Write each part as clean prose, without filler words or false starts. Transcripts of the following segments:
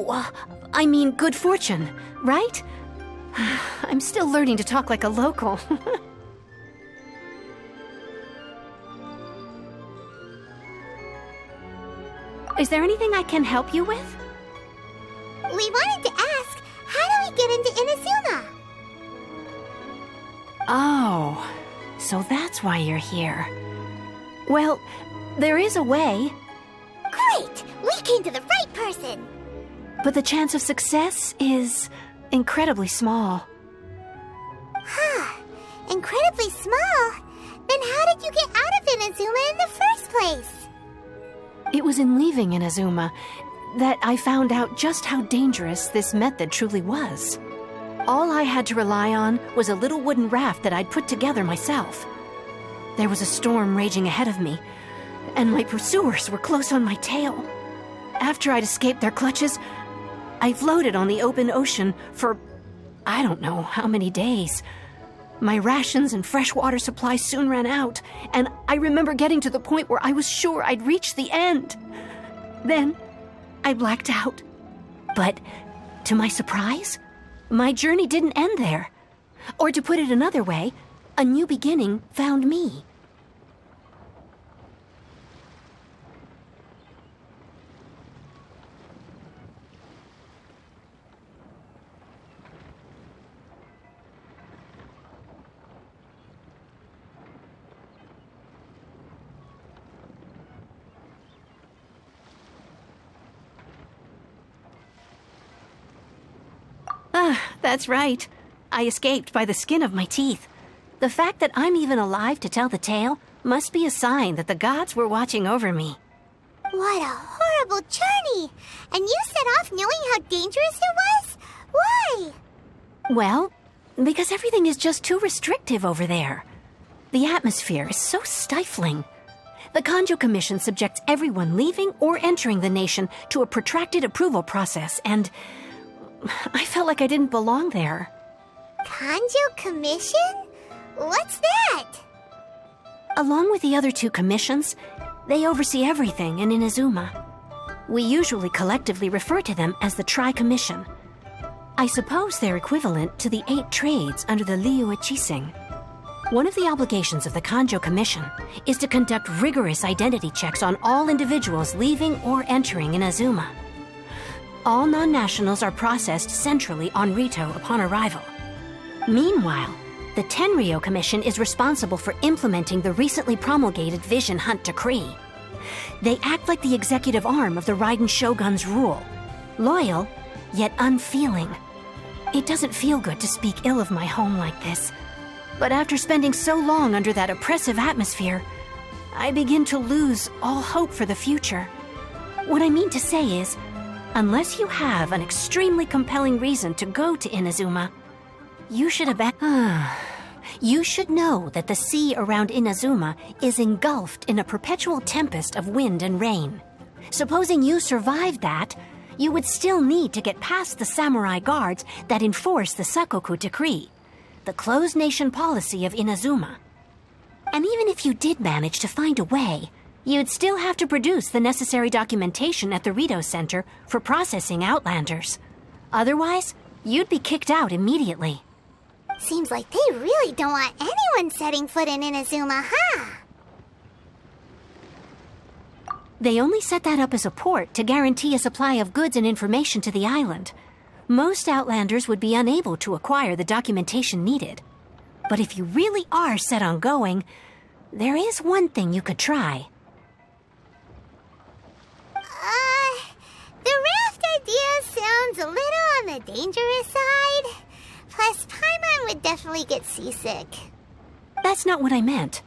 I mean good fortune, right? I'm still learning to talk like a local. Is there anything I can help you with? We wanted to ask, how do we get into Inazuma? Oh, so that's why you're here. Well, there is a way. Great! We came to the right person! But the chance of success is incredibly small. Huh. Incredibly small? Then how did you get out of Inazuma in the first place? It was in leaving Inazuma that I found out just how dangerous this method truly was. All I had to rely on was a little wooden raft that I'd put together myself. There was a storm raging ahead of me, and my pursuers were close on my tail. After I'd escaped their clutches, I floated on the open ocean for I don't know how many days. My rations and freshwater supplies soon ran out, and I remember getting to the point where I was sure I'd reached the end. Then, I blacked out. But, to my surprise, my journey didn't end there. Or to put it another way, a new beginning found me. That's right. I escaped by the skin of my teeth. The fact that I'm even alive to tell the tale must be a sign that the gods were watching over me. What a horrible journey! And you set off knowing how dangerous it was? Why? Well, because everything is just too restrictive over there. The atmosphere is so stifling. The Kanjo Commission subjects everyone leaving or entering the nation to a protracted approval process, and I felt like I didn't belong there. Kanjo Commission? What's that? Along with the other two commissions, they oversee everything in Inazuma. We usually collectively refer to them as the Tri-Commission. I suppose they're equivalent to the 8 trades under the Liyue Qixing. One of the obligations of the Kanjo Commission is to conduct rigorous identity checks on all individuals leaving or entering Inazuma. All non-nationals are processed centrally on Rito upon arrival. Meanwhile, the Tenryo Commission is responsible for implementing the recently promulgated Vision Hunt Decree. They act like the executive arm of the Raiden Shogun's rule, loyal, yet unfeeling. It doesn't feel good to speak ill of my home like this, but after spending so long under that oppressive atmosphere, I begin to lose all hope for the future. What I mean to say is, unless you have an extremely compelling reason to go to Inazuma, you should You should know that the sea around Inazuma is engulfed in a perpetual tempest of wind and rain. Supposing you survived that, you would still need to get past the samurai guards that enforce the Sakoku Decree, the closed nation policy of Inazuma. And even if you did manage to find a way, you'd still have to produce the necessary documentation at the Rito Center for processing Outlanders. Otherwise, you'd be kicked out immediately. Seems like they really don't want anyone setting foot in Inazuma, huh? They only set that up as a port to guarantee a supply of goods and information to the island. Most Outlanders would be unable to acquire the documentation needed. But if you really are set on going, there is one thing you could try. The raft idea sounds a little on the dangerous side. Plus, Paimon would definitely get seasick. That's not what I meant.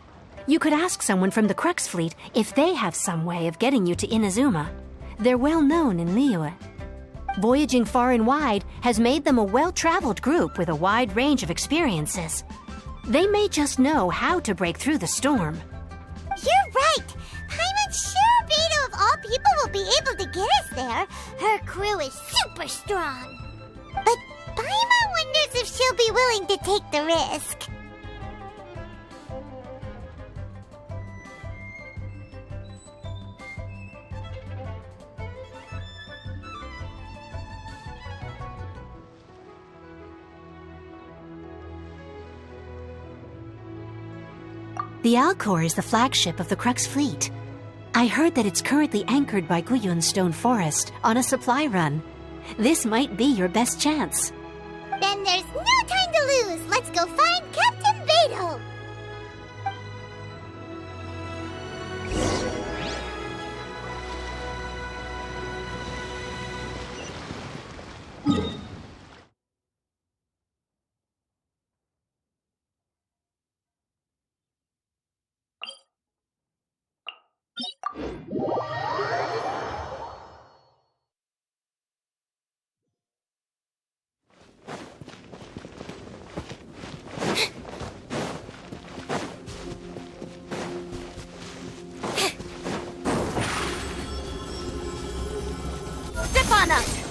You could ask someone from the Crux Fleet if they have some way of getting you to Inazuma. They're well known in Liyue. Voyaging far and wide has made them a well-traveled group with a wide range of experiences. They may just know how to break through the storm. You're right! Paimon sure Beto of all people will be able to get us there. Her crew is super strong. But Paimon wonders if she'll be willing to take the risk. The Alcor is the flagship of the Crux fleet. I heard that it's currently anchored by Guyun Stone Forest on a supply run. This might be your best chance. Then there's no time to lose. Let's go find Captain Beto. Zip on us!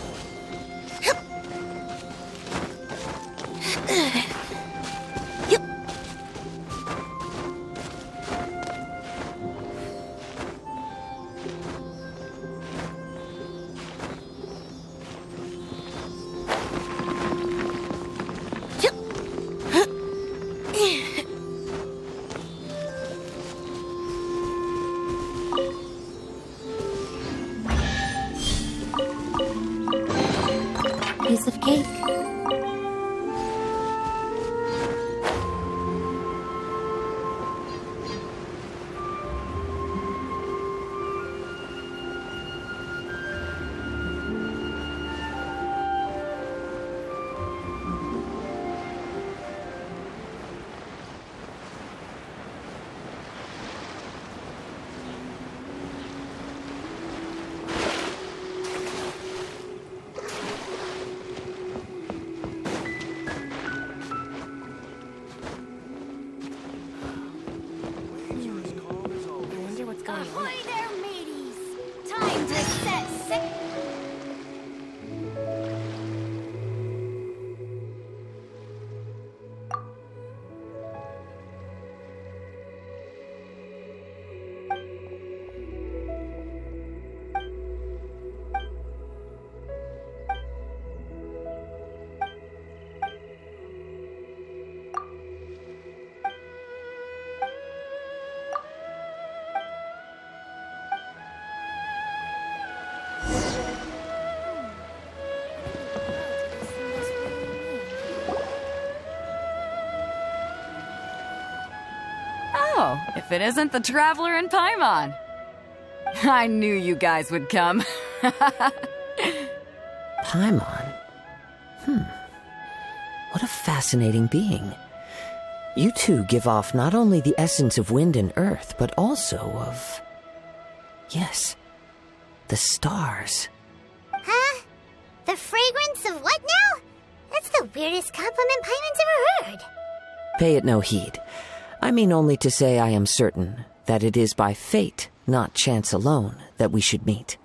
Piece of cake. Ahoy there, mateys! Time to set sail! Oh, if it isn't the Traveler and Paimon. I knew you guys would come. Paimon? What a fascinating being. You two give off not only the essence of wind and earth, but also of... yes, the stars. Huh? The fragrance of what now? That's the weirdest compliment Paimon's ever heard. Pay it no heed. I mean only to say I am certain that it is by fate, not chance alone, that we should meet.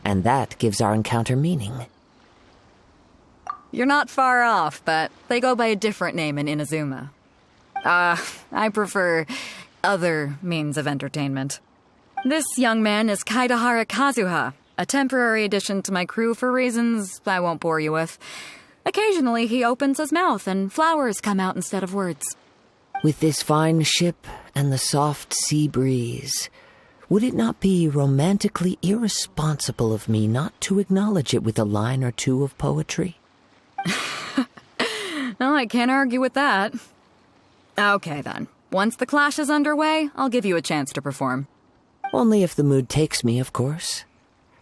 And that gives our encounter meaning. You're not far off, but they go by a different name in Inazuma. I prefer other means of entertainment. This young man is Kaidahara Kazuha, a temporary addition to my crew for reasons I won't bore you with. Occasionally he opens his mouth and flowers come out instead of words. With this fine ship and the soft sea breeze, would it not be romantically irresponsible of me not to acknowledge it with a line or two of poetry? No, I can't argue with that. Okay, then. Once the clash is underway, I'll give you a chance to perform. Only if the mood takes me, of course.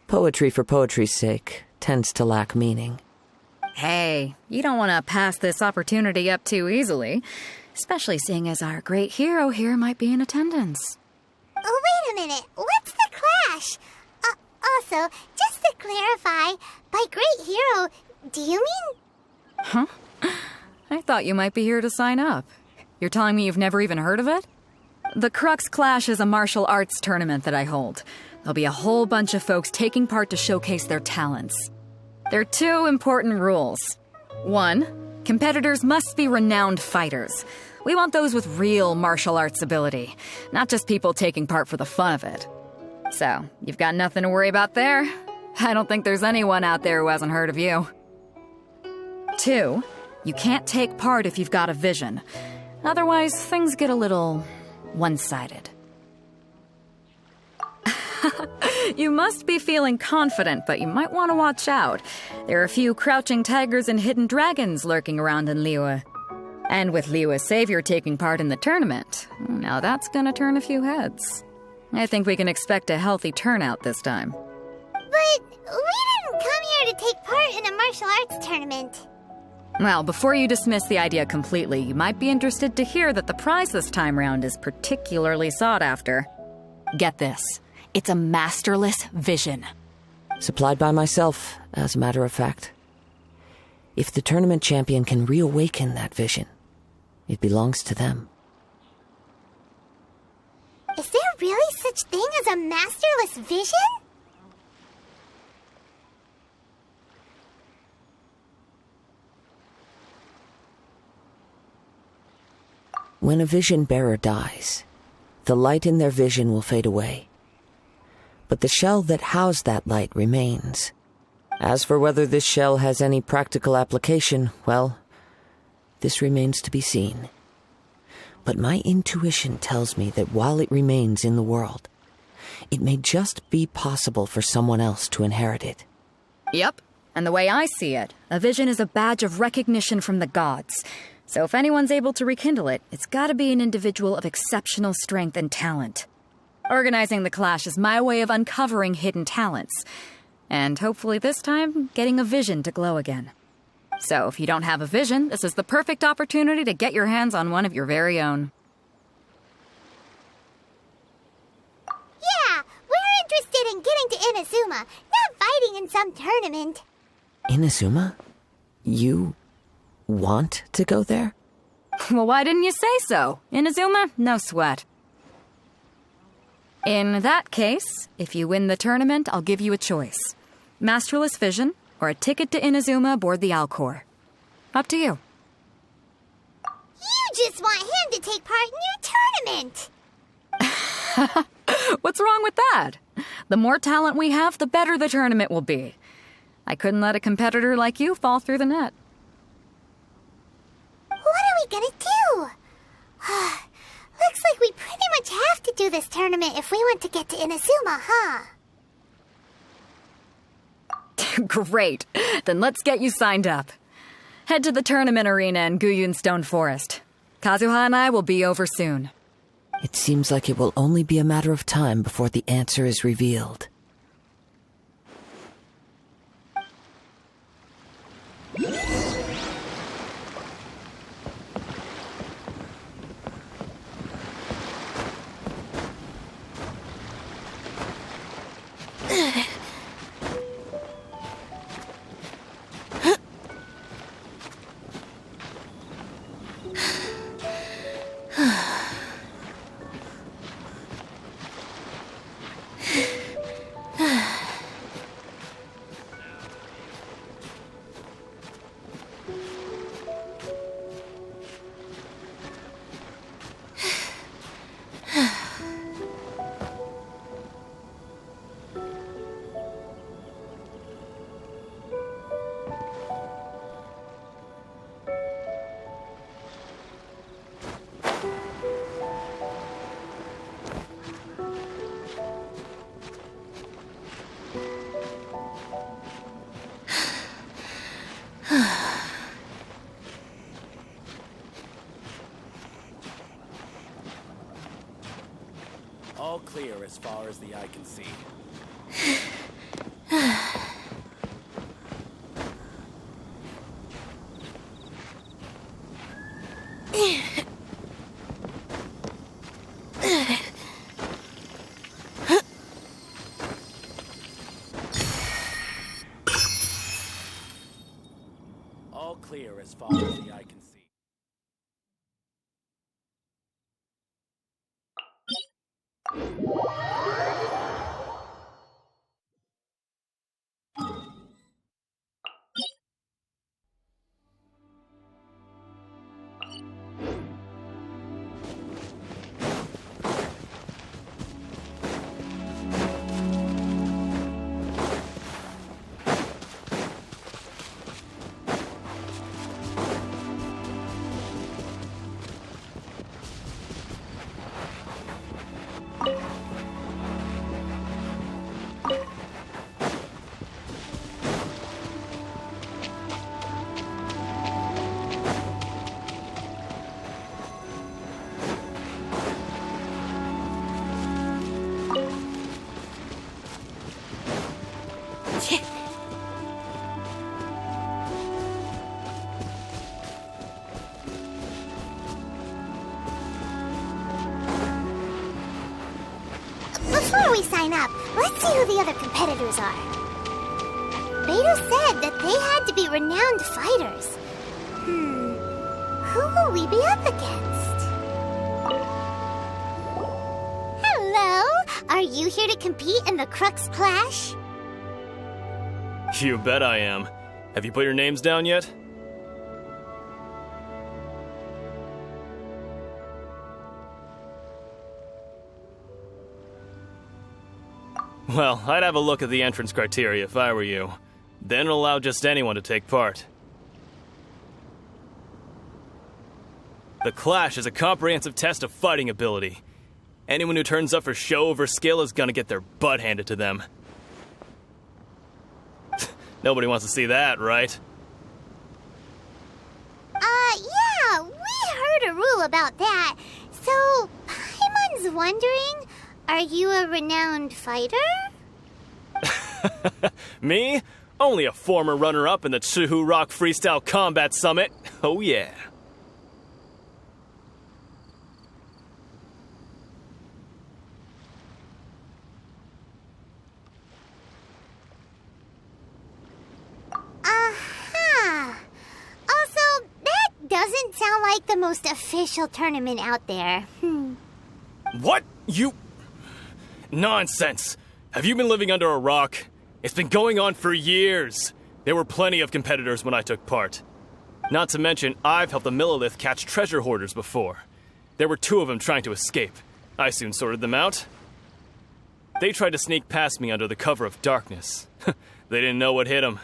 Poetry for poetry's sake tends to lack meaning. Hey, you don't want to pass this opportunity up too easily, especially seeing as our great hero here might be in attendance. Oh, wait a minute. What's the clash? Also, just to clarify, by great hero, do you mean... Huh? I thought you might be here to sign up. You're telling me you've never even heard of it? The Crux Clash is a martial arts tournament that I hold. There'll be a whole bunch of folks taking part to showcase their talents. There are two important rules. 1, competitors must be renowned fighters. We want those with real martial arts ability, not just people taking part for the fun of it. So, you've got nothing to worry about there. I don't think there's anyone out there who hasn't heard of you. 2, you can't take part if you've got a vision. Otherwise, things get a little one-sided. You must be feeling confident, but you might want to watch out. There are a few crouching tigers and hidden dragons lurking around in Liyue. And with Liyue's savior taking part in the tournament, now that's gonna turn a few heads. I think we can expect a healthy turnout this time. But we didn't come here to take part in a martial arts tournament. Well, before you dismiss the idea completely, you might be interested to hear that the prize this time round is particularly sought after. Get this. It's a masterless vision. Supplied by myself, as a matter of fact. If the tournament champion can reawaken that vision, it belongs to them. Is there really such thing as a masterless vision? When a vision bearer dies, the light in their vision will fade away. But the shell that housed that light remains. As for whether this shell has any practical application, well, this remains to be seen. But my intuition tells me that while it remains in the world, it may just be possible for someone else to inherit it. Yep, and the way I see it, a vision is a badge of recognition from the gods. So if anyone's able to rekindle it, it's gotta be an individual of exceptional strength and talent. Organizing the clash is my way of uncovering hidden talents. And hopefully this time, getting a vision to glow again. So if you don't have a vision, this is the perfect opportunity to get your hands on one of your very own. Yeah, we're interested in getting to Inazuma, not fighting in some tournament. Inazuma? You want to go there? Well, why didn't you say so? Inazuma? No sweat. In that case, if you win the tournament, I'll give you a choice. Masterless Vision, or a ticket to Inazuma aboard the Alcor. Up to you. You just want him to take part in your tournament. What's wrong with that? The more talent we have, the better the tournament will be. I couldn't let a competitor like you fall through the net. What are we gonna do? Looks like we pretty much have to do this tournament if we want to get to Inazuma, huh? Great. Then let's get you signed up. Head to the tournament arena in Guyun Stone Forest. Kazuha and I will be over soon. It seems like it will only be a matter of time before the answer is revealed. All clear as far as the eye can see. All clear as far as the eye can see. before we sign up, let's see who the other competitors are. Beto said that they had to be renowned fighters. Who will we be up against? Hello? Are you here to compete in the Crux Clash? You bet I am. Have you put your names down yet? Well, I'd have a look at the entrance criteria if I were you. Then it'll allow just anyone to take part. The Clash is a comprehensive test of fighting ability. Anyone who turns up for show over skill is gonna get their butt handed to them. Nobody wants to see that, right? Yeah, we heard a rule about that. So, Paimon's wondering, are you a renowned fighter? Me? Only a former runner-up in the Chihu Rock Freestyle Combat Summit. Oh yeah. Also, that doesn't sound like the most official tournament out there. What? You... Nonsense. Have you been living under a rock? It's been going on for years. There were plenty of competitors when I took part. Not to mention, I've helped the Millilith catch treasure hoarders before. There were 2 of them trying to escape. I soon sorted them out. They tried to sneak past me under the cover of darkness. They didn't know what hit them.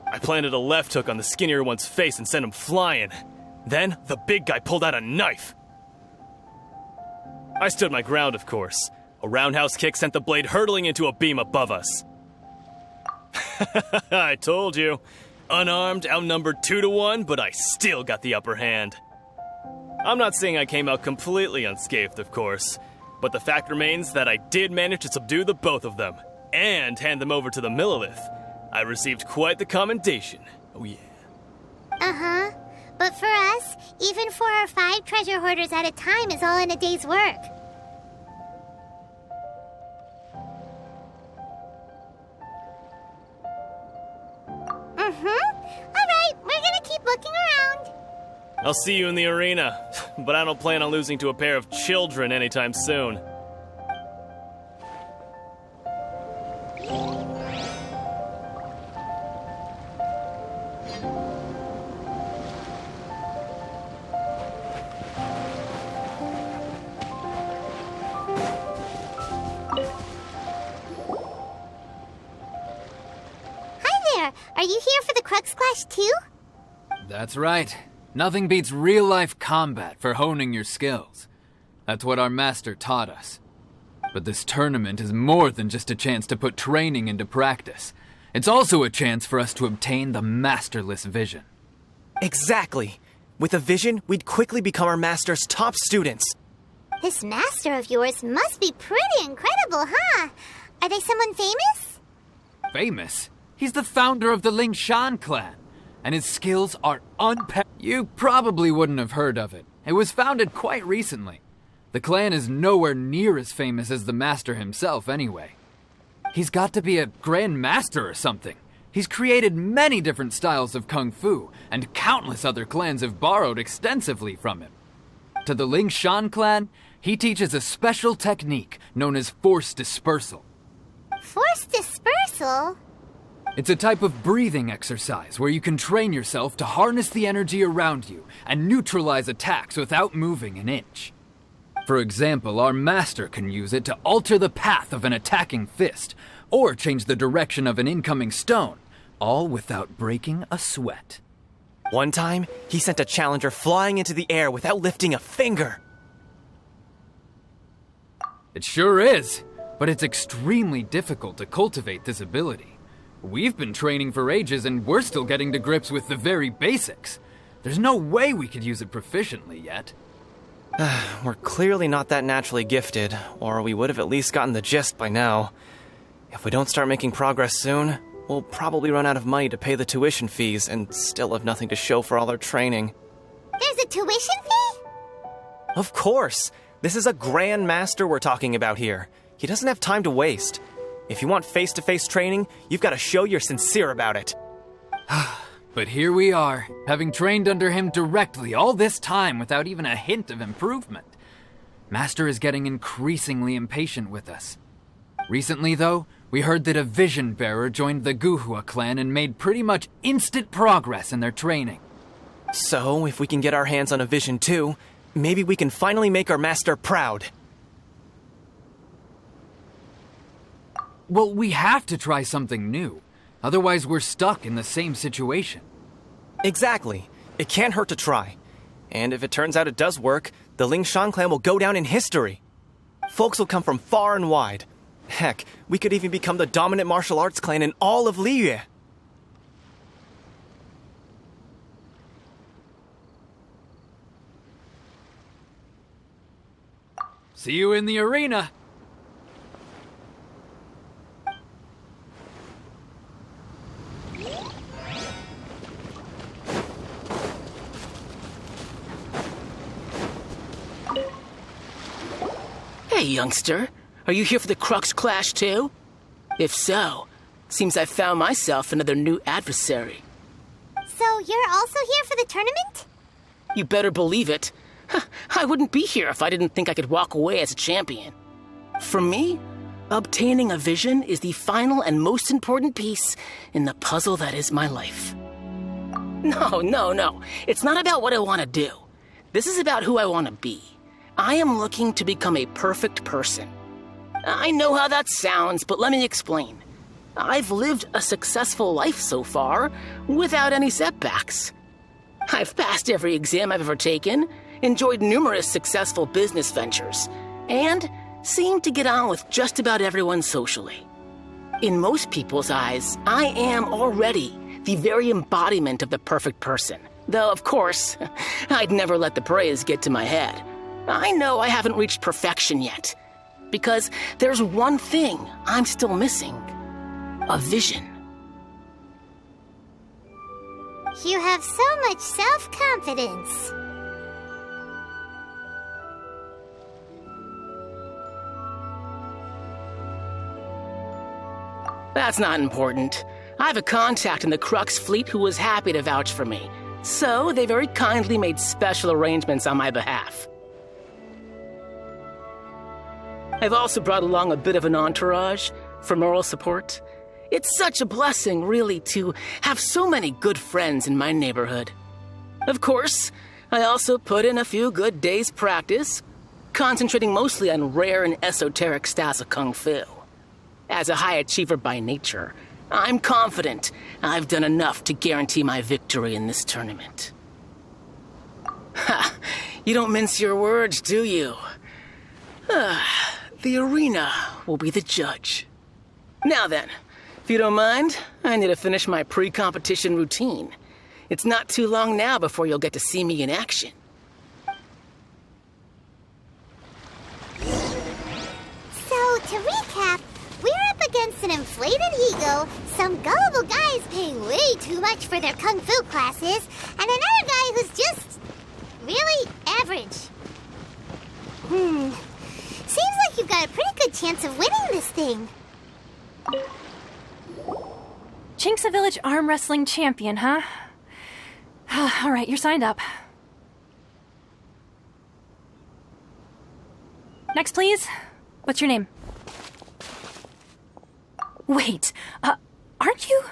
I planted a left hook on the skinnier one's face and sent him flying. Then, the big guy pulled out a knife. I stood my ground, of course. A roundhouse kick sent the blade hurtling into a beam above us. I told you. Unarmed, outnumbered 2-1, but I still got the upper hand. I'm not saying I came out completely unscathed, of course, but the fact remains that I did manage to subdue the both of them, and hand them over to the Millilith. I received quite the commendation. Oh yeah. Uh-huh. But for us, even 4 or 5 treasure hoarders at a time is all in a day's work. Alright, we're gonna keep looking around. I'll see you in the arena, but I don't plan on losing to a pair of children anytime soon. Are you here for the Crux Clash too? That's right. Nothing beats real-life combat for honing your skills. That's what our master taught us. But this tournament is more than just a chance to put training into practice. It's also a chance for us to obtain the masterless vision. Exactly. With a vision, we'd quickly become our master's top students. This master of yours must be pretty incredible, huh? Are they someone famous? Famous? He's the founder of the Ling Shan clan, and his skills are You probably wouldn't have heard of it. It was founded quite recently. The clan is nowhere near as famous as the master himself anyway. He's got to be a grand master or something. He's created many different styles of kung fu, and countless other clans have borrowed extensively from him. To the Ling Shan clan, he teaches a special technique known as force dispersal. Force dispersal? It's a type of breathing exercise where you can train yourself to harness the energy around you and neutralize attacks without moving an inch. For example, our master can use it to alter the path of an attacking fist, or change the direction of an incoming stone, all without breaking a sweat. One time, he sent a challenger flying into the air without lifting a finger. It sure is, but it's extremely difficult to cultivate this ability. We've been training for ages and we're still getting to grips with the very basics. There's no way we could use it proficiently yet. We're clearly not that naturally gifted, or we would have at least gotten the gist by now. If we don't start making progress soon, we'll probably run out of money to pay the tuition fees and still have nothing to show for all our training. There's a tuition fee? Of course! This is a Grand Master we're talking about here. He doesn't have time to waste. If you want face-to-face training, you've got to show you're sincere about it. But here we are, having trained under him directly all this time without even a hint of improvement. Master is getting increasingly impatient with us. Recently, though, we heard that a Vision Bearer joined the Guhua clan and made pretty much instant progress in their training. So, if we can get our hands on a Vision too, maybe we can finally make our master proud. Well, we have to try something new. Otherwise, we're stuck in the same situation. Exactly. It can't hurt to try. And if it turns out it does work, the Lingshan clan will go down in history. Folks will come from far and wide. Heck, we could even become the dominant martial arts clan in all of Liyue. See you in the arena. Hey, youngster. Are you here for the Crux Clash too? If so, seems I've found myself another new adversary. So you're also here for the tournament? You better believe it. I wouldn't be here if I didn't think I could walk away as a champion. For me, obtaining a vision is the final and most important piece in the puzzle that is my life. No. It's not about what I want to do. This is about who I want to be. I am looking to become a perfect person. I know how that sounds, but let me explain. I've lived a successful life so far, without any setbacks. I've passed every exam I've ever taken, enjoyed numerous successful business ventures, and seemed to get on with just about everyone socially. In most people's eyes, I am already the very embodiment of the perfect person. Though, of course, I'd never let the praise get to my head. I know I haven't reached perfection yet, because there's one thing I'm still missing. A vision. You have so much self-confidence. That's not important. I have a contact in the Crux fleet who was happy to vouch for me, so they very kindly made special arrangements on my behalf. I've also brought along a bit of an entourage for moral support. It's such a blessing, really, to have so many good friends in my neighborhood. Of course, I also put in a few good days' practice, concentrating mostly on rare and esoteric styles of Kung Fu. As a high achiever by nature, I'm confident I've done enough to guarantee my victory in this tournament. Ha! You don't mince your words, do you? The arena will be the judge. Now then, if you don't mind, I need to finish my pre-competition routine. It's not too long now before you'll get to see me in action. So, to recap, we're up against an inflated ego, some gullible guys paying way too much for their kung fu classes, and another guy who's just really average. Seems like you've got a pretty good chance of winning this thing. Chinksa Village arm wrestling champion, huh? All right, you're signed up. Next, please. What's your name? Wait, aren't you?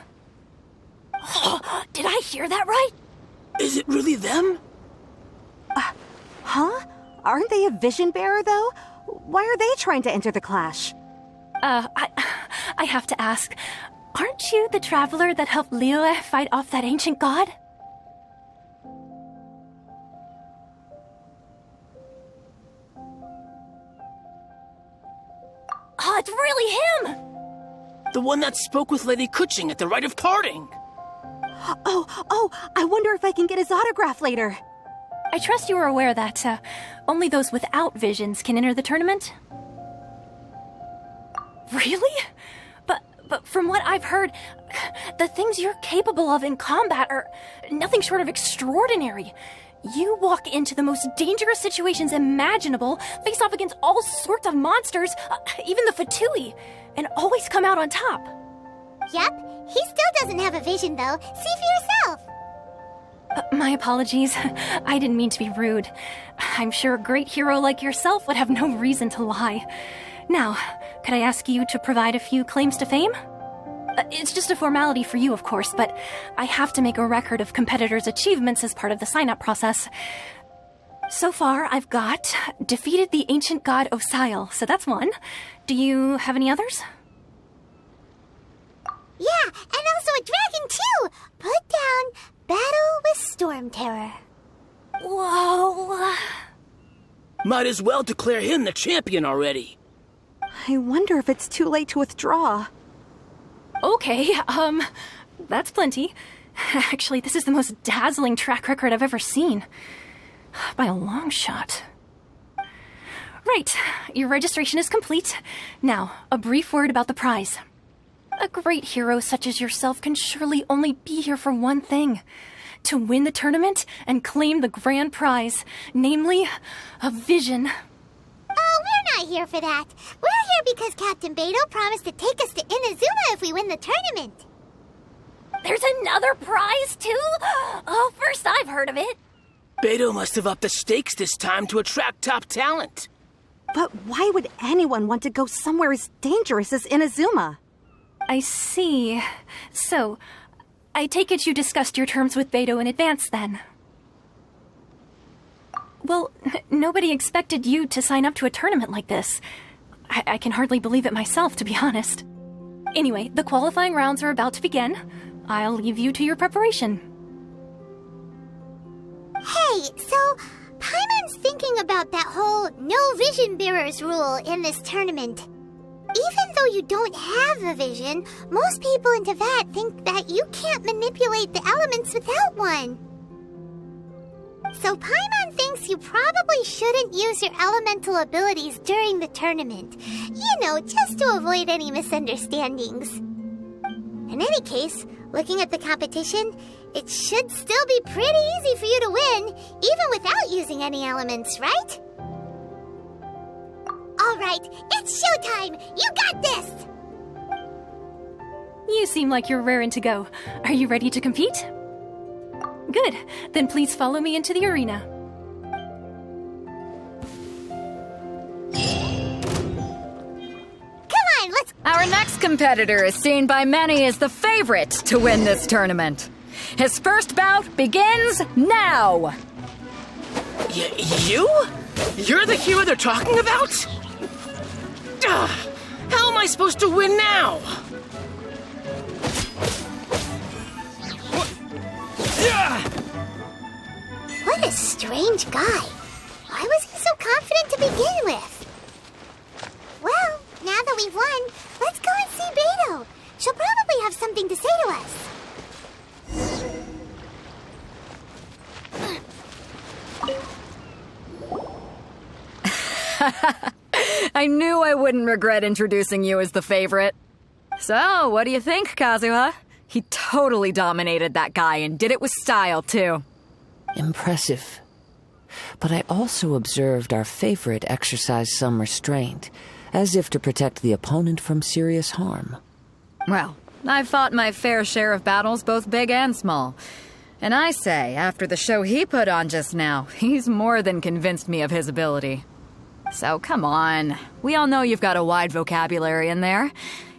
Oh, did I hear that right? Is it really them? Huh? Aren't they a vision bearer, though? Why are they trying to enter the clash? I have to ask, aren't you the traveler that helped Liyue fight off that ancient god? Oh, it's really him! The one that spoke with Lady Kuching at the rite of parting. Oh, I wonder if I can get his autograph later. I trust you are aware that only those without visions can enter the tournament? Really? But from what I've heard, the things you're capable of in combat are nothing short of extraordinary. You walk into the most dangerous situations imaginable, face off against all sorts of monsters, even the Fatui, and always come out on top. Yep, he still doesn't have a vision though. See for yourself. My apologies. I didn't mean to be rude. I'm sure a great hero like yourself would have no reason to lie. Now, could I ask you to provide a few claims to fame? It's just a formality for you, of course, but I have to make a record of competitors' achievements as part of the sign-up process. So far, I've got defeated the ancient god Osile, so that's one. Do you have any others? Yeah, and also a dragon too! Put down Battle with Storm Terror. Whoa. Might as well declare him the champion already. I wonder if it's too late to withdraw. Okay, that's plenty. Actually, this is the most dazzling track record I've ever seen. By a long shot. Right, your registration is complete. Now, a brief word about the prize. A great hero such as yourself can surely only be here for one thing. To win the tournament and claim the grand prize, namely, a vision. Oh, we're not here for that. We're here because Captain Beto promised to take us to Inazuma if we win the tournament. There's another prize, too? Oh, first I've heard of it. Beto must have upped the stakes this time to attract top talent. But why would anyone want to go somewhere as dangerous as Inazuma? I see. So, I take it you discussed your terms with Beto in advance, then? Well, nobody expected you to sign up to a tournament like this. I can hardly believe it myself, to be honest. Anyway, the qualifying rounds are about to begin. I'll leave you to your preparation. Hey, so Paimon's thinking about that whole no vision bearers rule in this tournament. Even though you don't have a vision, most people in Teyvat think that you can't manipulate the elements without one. So Paimon thinks you probably shouldn't use your elemental abilities during the tournament. You know, just to avoid any misunderstandings. In any case, looking at the competition, it should still be pretty easy for you to win, even without using any elements, right? Alright, it's showtime! You got this! You seem like you're raring to go. Are you ready to compete? Good. Then please follow me into the arena. Come on, let's... Our next competitor is seen by many as the favorite to win this tournament. His first bout begins now! You? You're the hero they're talking about? How am I supposed to win now? What a strange guy. Why was he so confident to begin with? Well, now that we've won, let's go and see Beto. She'll probably have something to say to us. I knew I wouldn't regret introducing you as the favorite. So, what do you think, Kazuha? He totally dominated that guy and did it with style, too. Impressive. But I also observed our favorite exercise some restraint, as if to protect the opponent from serious harm. Well, I've fought my fair share of battles, both big and small. And I say, after the show he put on just now, he's more than convinced me of his ability. So come on, we all know you've got a wide vocabulary in there.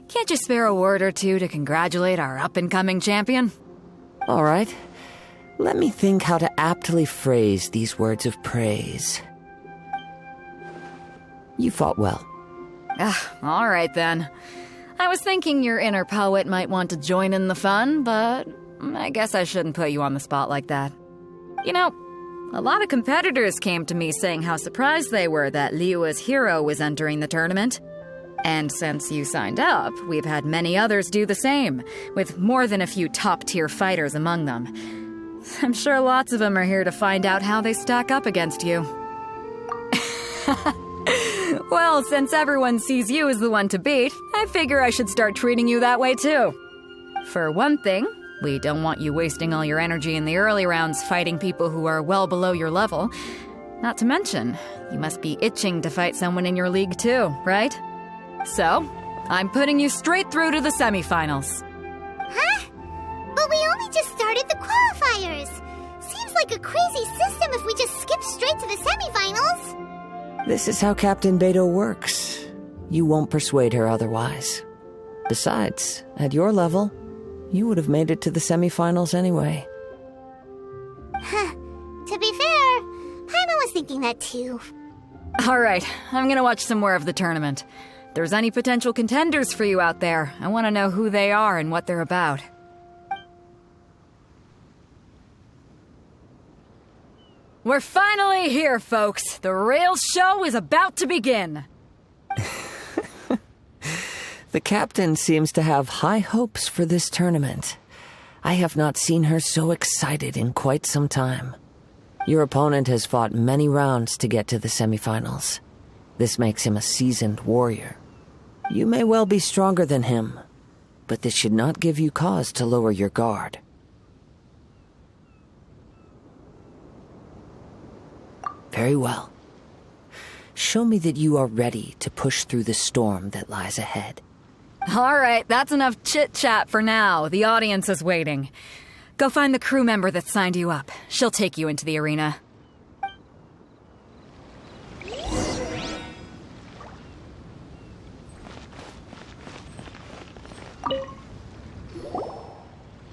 Can't you spare a word or two to congratulate our up-and-coming champion? All right. Let me think how to aptly phrase these words of praise. You fought well. All right then. I was thinking your inner poet might want to join in the fun, but I guess I shouldn't put you on the spot like that. You know, a lot of competitors came to me saying how surprised they were that Liyue's hero was entering the tournament. And since you signed up, we've had many others do the same, with more than a few top-tier fighters among them. I'm sure lots of them are here to find out how they stack up against you. Well, since everyone sees you as the one to beat, I figure I should start treating you that way too. For one thing, We don't want you wasting all your energy in the early rounds fighting people who are well below your level. Not to mention, you must be itching to fight someone in your league too, right? So, I'm putting you straight through to the semifinals. Huh? But we only just started the qualifiers. Seems like a crazy system if we just skip straight to the semifinals. This is how Captain Beto works. You won't persuade her otherwise. Besides, at your level, you would have made it to the semifinals anyway. To be fair, Paimon was thinking that too. Alright, I'm gonna watch some more of the tournament. If there's any potential contenders for you out there, I want to know who they are and what they're about. We're finally here, folks. The rail show is about to begin. The captain seems to have high hopes for this tournament. I have not seen her so excited in quite some time. Your opponent has fought many rounds to get to the semifinals. This makes him a seasoned warrior. You may well be stronger than him, but this should not give you cause to lower your guard. Very well. Show me that you are ready to push through the storm that lies ahead. Alright, that's enough chit-chat for now. The audience is waiting. Go find the crew member that signed you up. She'll take you into the arena.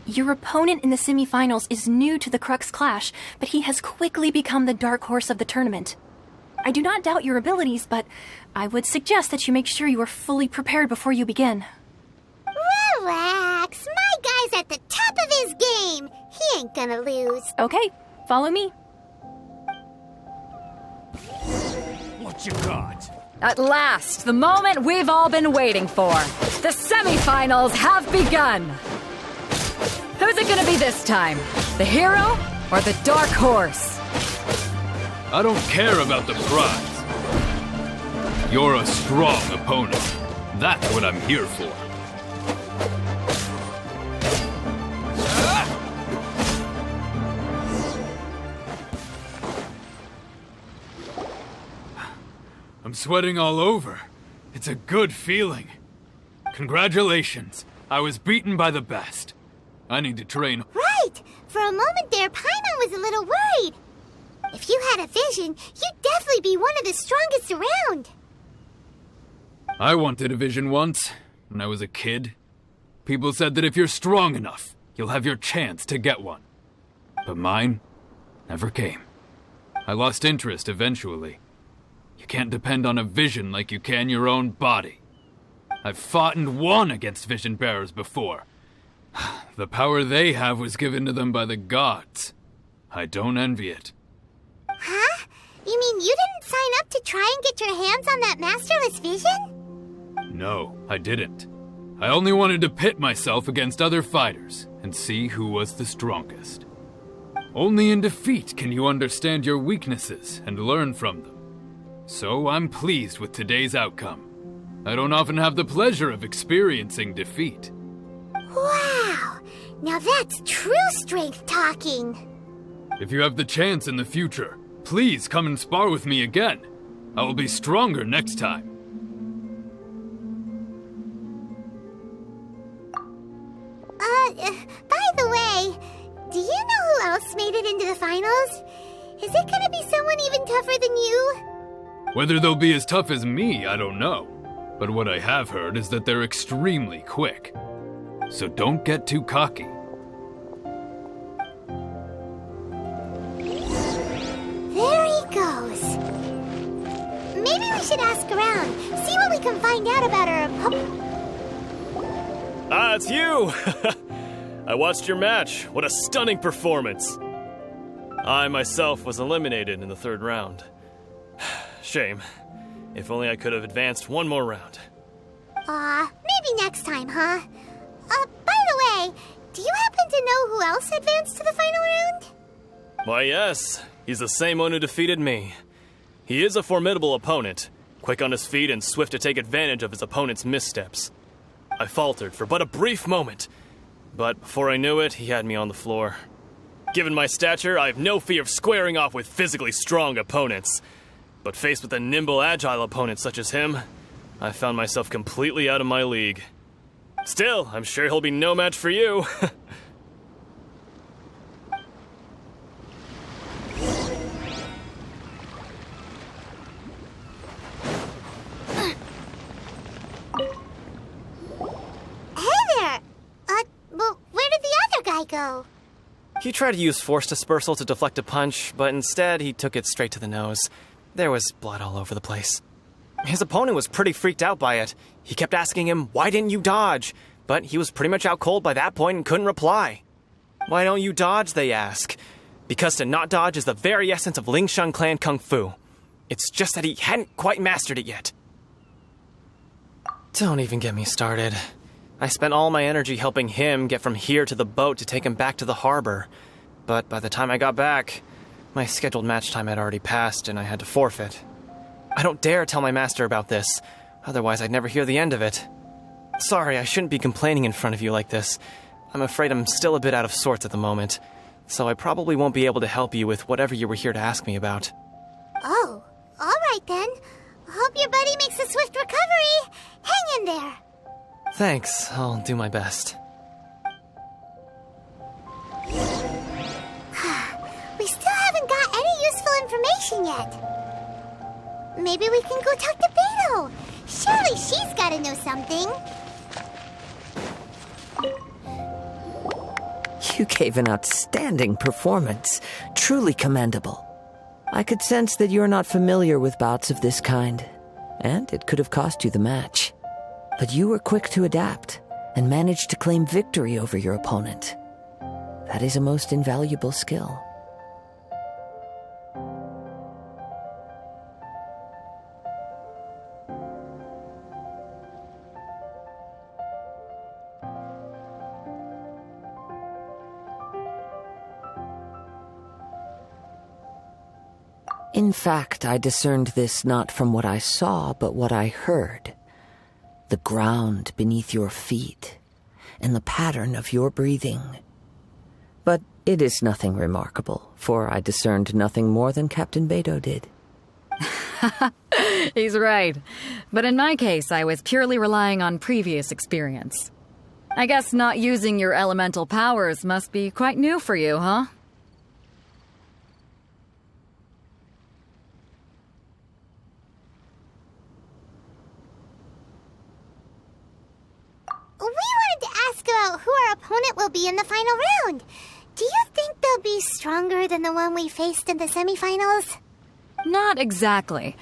Your opponent in the semifinals is new to the Crux Clash, but he has quickly become the dark horse of the tournament. I do not doubt your abilities, but I would suggest that you make sure you are fully prepared before you begin. Relax, my guy's at the top of his game. He ain't gonna lose. Okay, follow me. What you got? At last, the moment we've all been waiting for. The semifinals have begun. Who's it gonna be this time? The hero or the dark horse? I don't care about the prize. You're a strong opponent. That's what I'm here for. I'm sweating all over. It's a good feeling. Congratulations. I was beaten by the best. I need to train. Right! For a moment there, Paimon was a little worried. If you had a vision, you'd definitely be one of the strongest around. I wanted a vision once, when I was a kid. People said that if you're strong enough, you'll have your chance to get one. But mine never came. I lost interest eventually. You can't depend on a vision like you can your own body. I've fought and won against vision bearers before. The power they have was given to them by the gods. I don't envy it. Huh? You mean you didn't sign up to try and get your hands on that masterless vision? No, I didn't. I only wanted to pit myself against other fighters and see who was the strongest. Only in defeat can you understand your weaknesses and learn from them. So I'm pleased with today's outcome. I don't often have the pleasure of experiencing defeat. Wow! Now that's true strength talking. If you have the chance in the future, please come and spar with me again. I will be stronger next time. By the way, do you know who else made it into the finals? Is it gonna be someone even tougher than you? Whether they'll be as tough as me, I don't know. But what I have heard is that they're extremely quick. So don't get too cocky. There he goes. Maybe we should ask around, see what we can find out about our Ah, it's you! I watched your match. What a stunning performance. I myself was eliminated in the third round. Shame. If only I could have advanced one more round. Maybe next time, huh? By the way, do you happen to know who else advanced to the final round? Why, yes. He's the same one who defeated me. He is a formidable opponent, quick on his feet and swift to take advantage of his opponent's missteps. I faltered for but a brief moment, But before I knew it, he had me on the floor. Given my stature, I have no fear of squaring off with physically strong opponents. But faced with a nimble, agile opponent such as him, I found myself completely out of my league. Still, I'm sure he'll be no match for you. Go. He tried to use force dispersal to deflect a punch, but instead he took it straight to the nose. There was blood all over the place. His opponent was pretty freaked out by it. He kept asking him, "Why didn't you dodge?" But he was pretty much out cold by that point and couldn't reply. "Why don't you dodge?" they ask. Because to not dodge is the very essence of Lingshan clan kung fu. It's just that he hadn't quite mastered it yet. Don't even get me started. I spent all my energy helping him get from here to the boat to take him back to the harbor. But by the time I got back, my scheduled match time had already passed and I had to forfeit. I don't dare tell my master about this, otherwise I'd never hear the end of it. Sorry, I shouldn't be complaining in front of you like this. I'm afraid I'm still a bit out of sorts at the moment, so I probably won't be able to help you with whatever you were here to ask me about. Oh, all right then. Hope your buddy makes a swift recovery. Hang in there. Thanks, I'll do my best. We still haven't got any useful information yet. Maybe we can go talk to Beto. Surely she's gotta know something. You gave an outstanding performance. Truly commendable. I could sense that you're not familiar with bouts of this kind, and it could have cost you the match. But you were quick to adapt and managed to claim victory over your opponent. That is a most invaluable skill. In fact, I discerned this not from what I saw, but what I heard. The ground beneath your feet, and the pattern of your breathing. But it is nothing remarkable, for I discerned nothing more than Captain Beto did. He's right. But in my case, I was purely relying on previous experience. I guess not using your elemental powers must be quite new for you, huh? About who our opponent will be in the final round. Do you think they'll be stronger than the one we faced in the semifinals? Not exactly.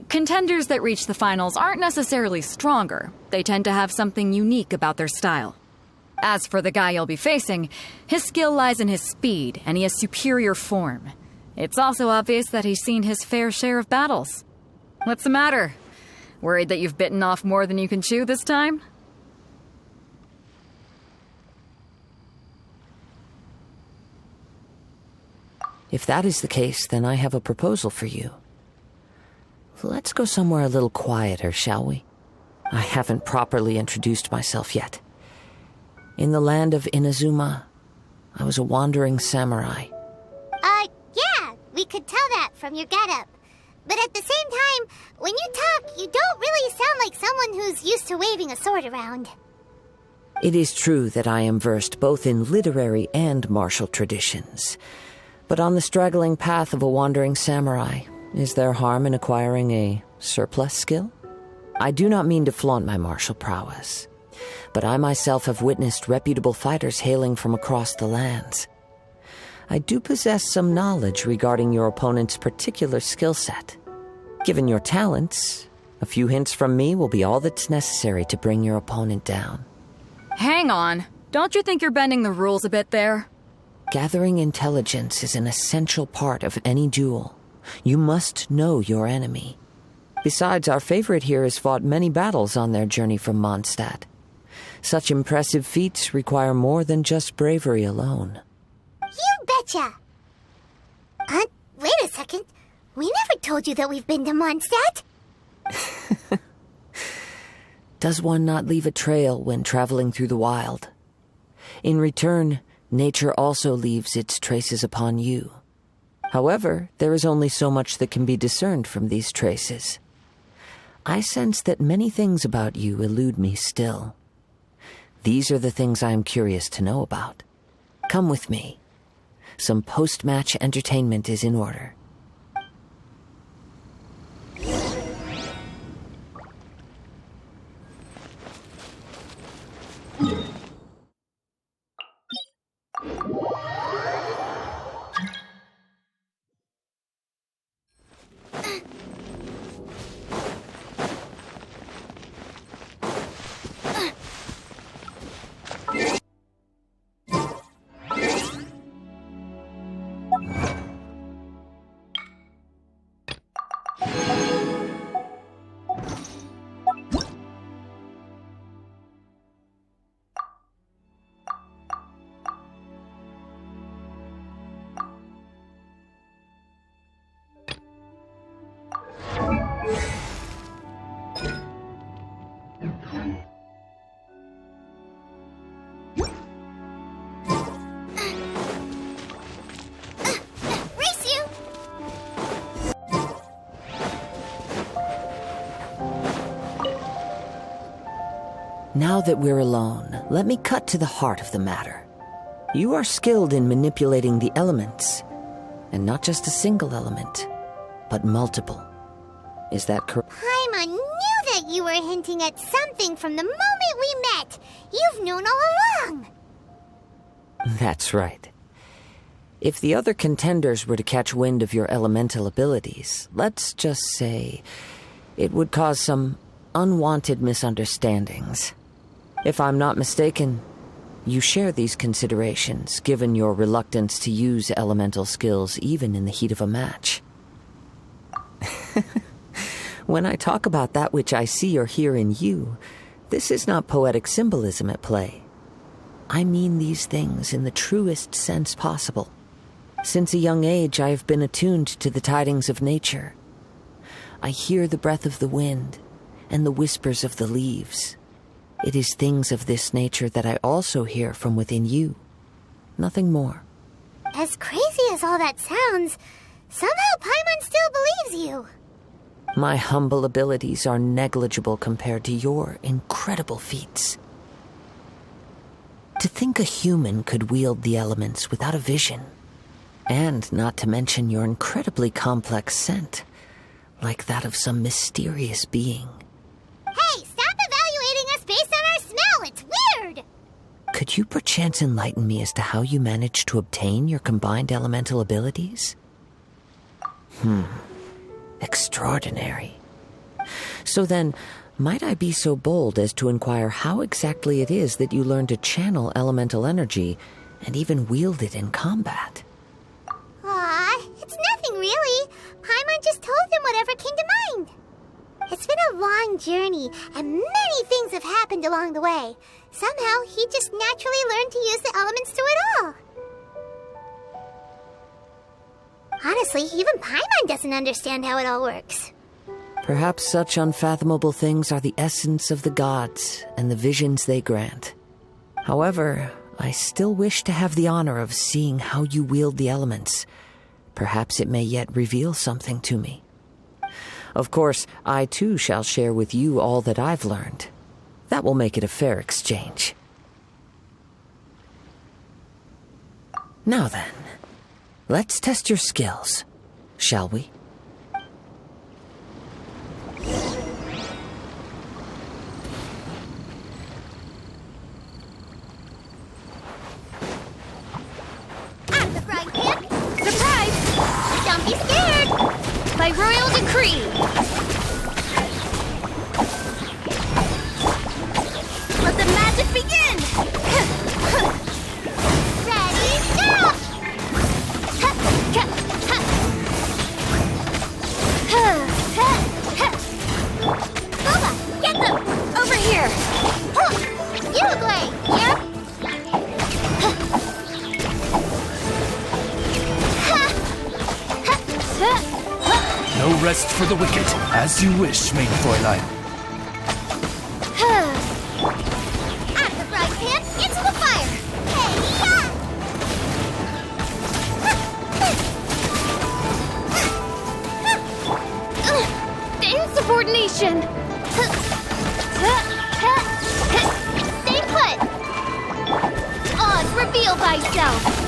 Contenders that reach the finals aren't necessarily stronger. They tend to have something unique about their style. As for the guy you'll be facing, his skill lies in his speed, and he has superior form. It's also obvious that he's seen his fair share of battles. What's the matter? Worried that you've bitten off more than you can chew this time? If that is the case, then I have a proposal for you. Let's go somewhere a little quieter, shall we? I haven't properly introduced myself yet. In the land of Inazuma, I was a wandering samurai. Yeah, we could tell that from your getup. But at the same time, when you talk, you don't really sound like someone who's used to waving a sword around. It is true that I am versed both in literary and martial traditions. But on the straggling path of a wandering samurai, is there harm in acquiring a surplus skill? I do not mean to flaunt my martial prowess, but I myself have witnessed reputable fighters hailing from across the lands. I do possess some knowledge regarding your opponent's particular skill set. Given your talents, a few hints from me will be all that's necessary to bring your opponent down. Hang on. Don't you think you're bending the rules a bit there? Gathering intelligence is an essential part of any duel. You must know your enemy. Besides, our favorite here has fought many battles on their journey from Mondstadt. Such impressive feats require more than just bravery alone. You betcha! Wait a second. We never told you that we've been to Mondstadt. Does one not leave a trail when traveling through the wild? In return, nature also leaves its traces upon you. However, there is only so much that can be discerned from these traces. I sense that many things about you elude me still. These are the things I am curious to know about. Come with me. Some post-match entertainment is in order. Now that we're alone, let me cut to the heart of the matter. You are skilled in manipulating the elements, and not just a single element, but multiple. Is that correct? Paimon knew that you were hinting at something from the moment we met. You've known all along. That's right. If the other contenders were to catch wind of your elemental abilities, let's just say it would cause some unwanted misunderstandings. If I'm not mistaken, you share these considerations, given your reluctance to use elemental skills even in the heat of a match. When I talk about that which I see or hear in you, this is not poetic symbolism at play. I mean these things in the truest sense possible. Since a young age, I have been attuned to the tidings of nature. I hear the breath of the wind and the whispers of the leaves. It is things of this nature that I also hear from within you. Nothing more. As crazy as all that sounds, somehow Paimon still believes you. My humble abilities are negligible compared to your incredible feats. To think a human could wield the elements without a vision, and not to mention your incredibly complex scent, like that of some mysterious being. Hey, stop evaluating us based on our smell! It's weird! Could you perchance enlighten me as to how you managed to obtain your combined elemental abilities? Extraordinary. So then, might I be so bold as to inquire how exactly it is that you learned to channel elemental energy and even wield it in combat? Aw, it's nothing really. Paimon just told him whatever came to mind. It's been a long journey, and many things have happened along the way. Somehow, he just naturally learned to use the elements through it all. Honestly, even Paimon doesn't understand how it all works. Perhaps such unfathomable things are the essence of the gods and the visions they grant. However, I still wish to have the honor of seeing how you wield the elements. Perhaps it may yet reveal something to me. Of course, I too shall share with you all that I've learned. That will make it a fair exchange. Now then, let's test your skills, shall we? Out of the frying pan! Surprise! Don't be scared! By royal decree! Let the magic begin! Ready, go! Boba, get them! Over here! You play, yeah? No rest for the wicked. As you wish, main Fräulein. Out of the frying pan, into the fire! coordination! Stay put! Oz, reveal thyself!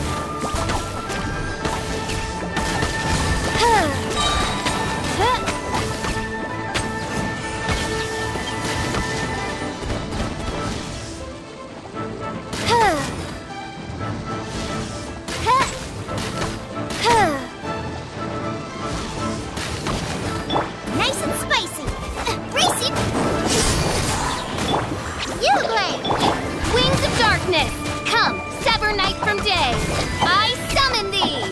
Nice and spicy! Racing! You blade! Wings of darkness! Come, sever night from day! I summon thee!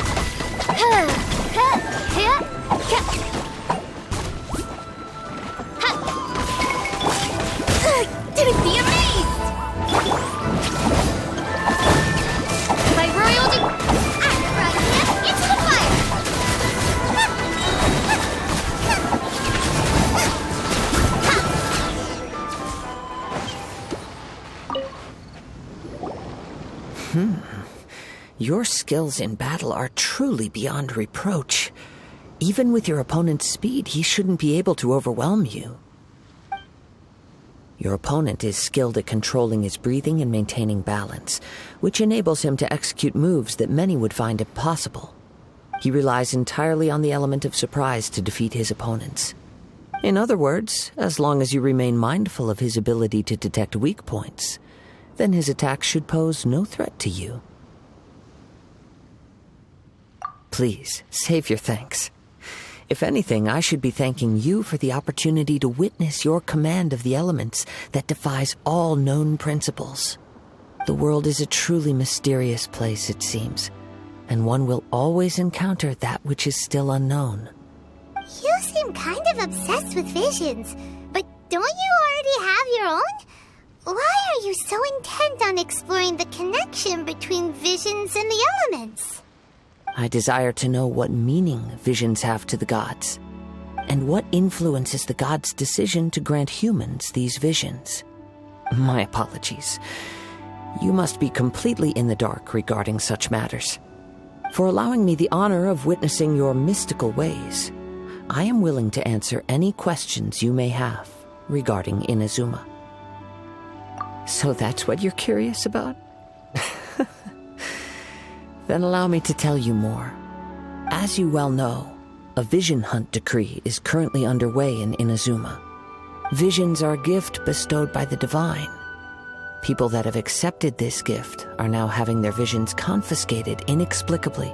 Didn't be amazed! By royal I'm right here into the fire! Your skills in battle are truly beyond reproach. Even with your opponent's speed, he shouldn't be able to overwhelm you. Your opponent is skilled at controlling his breathing and maintaining balance, which enables him to execute moves that many would find impossible. He relies entirely on the element of surprise to defeat his opponents. In other words, as long as you remain mindful of his ability to detect weak points, then his attacks should pose no threat to you. Please, save your thanks. If anything, I should be thanking you for the opportunity to witness your command of the elements that defies all known principles. The world is a truly mysterious place, it seems, and one will always encounter that which is still unknown. You seem kind of obsessed with visions, but don't you already have your own? Why are you so intent on exploring the connection between visions and the elements? I desire to know what meaning visions have to the gods, and what influences the gods' decision to grant humans these visions. My apologies. You must be completely in the dark regarding such matters. For allowing me the honor of witnessing your mystical ways, I am willing to answer any questions you may have regarding Inazuma. So that's what you're curious about? Then allow me to tell you more. As you well know, a vision hunt decree is currently underway in Inazuma. Visions are a gift bestowed by the divine. People that have accepted this gift are now having their visions confiscated inexplicably,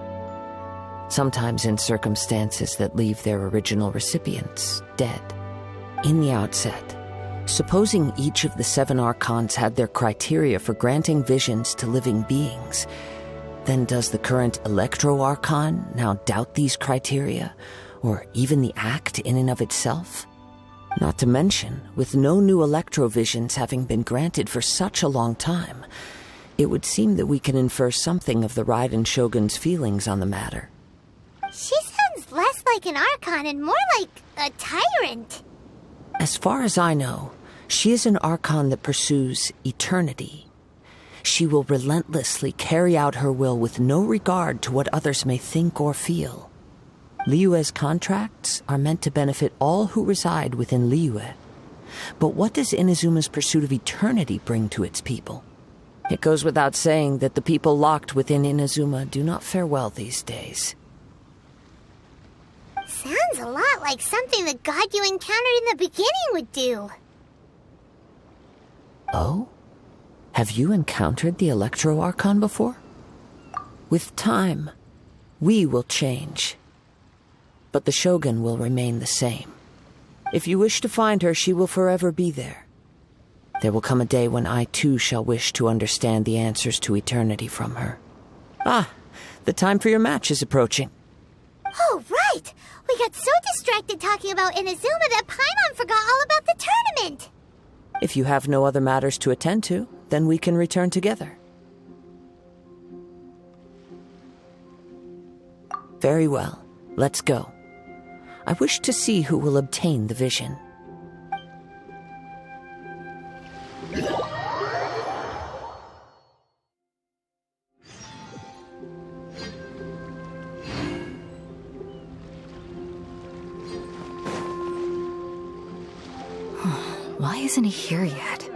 sometimes in circumstances that leave their original recipients dead. In the outset, supposing each of the 7 archons had their criteria for granting visions to living beings, then does the current Electro-Archon now doubt these criteria, or even the act in and of itself? Not to mention, with no new Electro-Visions having been granted for such a long time, it would seem that we can infer something of the Raiden Shogun's feelings on the matter. She sounds less like an Archon and more like a tyrant. As far as I know, she is an Archon that pursues eternity. She will relentlessly carry out her will with no regard to what others may think or feel. Liyue's contracts are meant to benefit all who reside within Liyue. But what does Inazuma's pursuit of eternity bring to its people? It goes without saying that the people locked within Inazuma do not fare well these days. Sounds a lot like something the god you encountered in the beginning would do. Oh? Have you encountered the Electro-Archon before? With time, we will change. But the Shogun will remain the same. If you wish to find her, she will forever be there. There will come a day when I too shall wish to understand the answers to eternity from her. Ah, the time for your match is approaching. Oh, right! We got so distracted talking about Inazuma that Paimon forgot all about the tournament! If you have no other matters to attend to, then we can return together. Very well, let's go. I wish to see who will obtain the vision. Why isn't he here yet?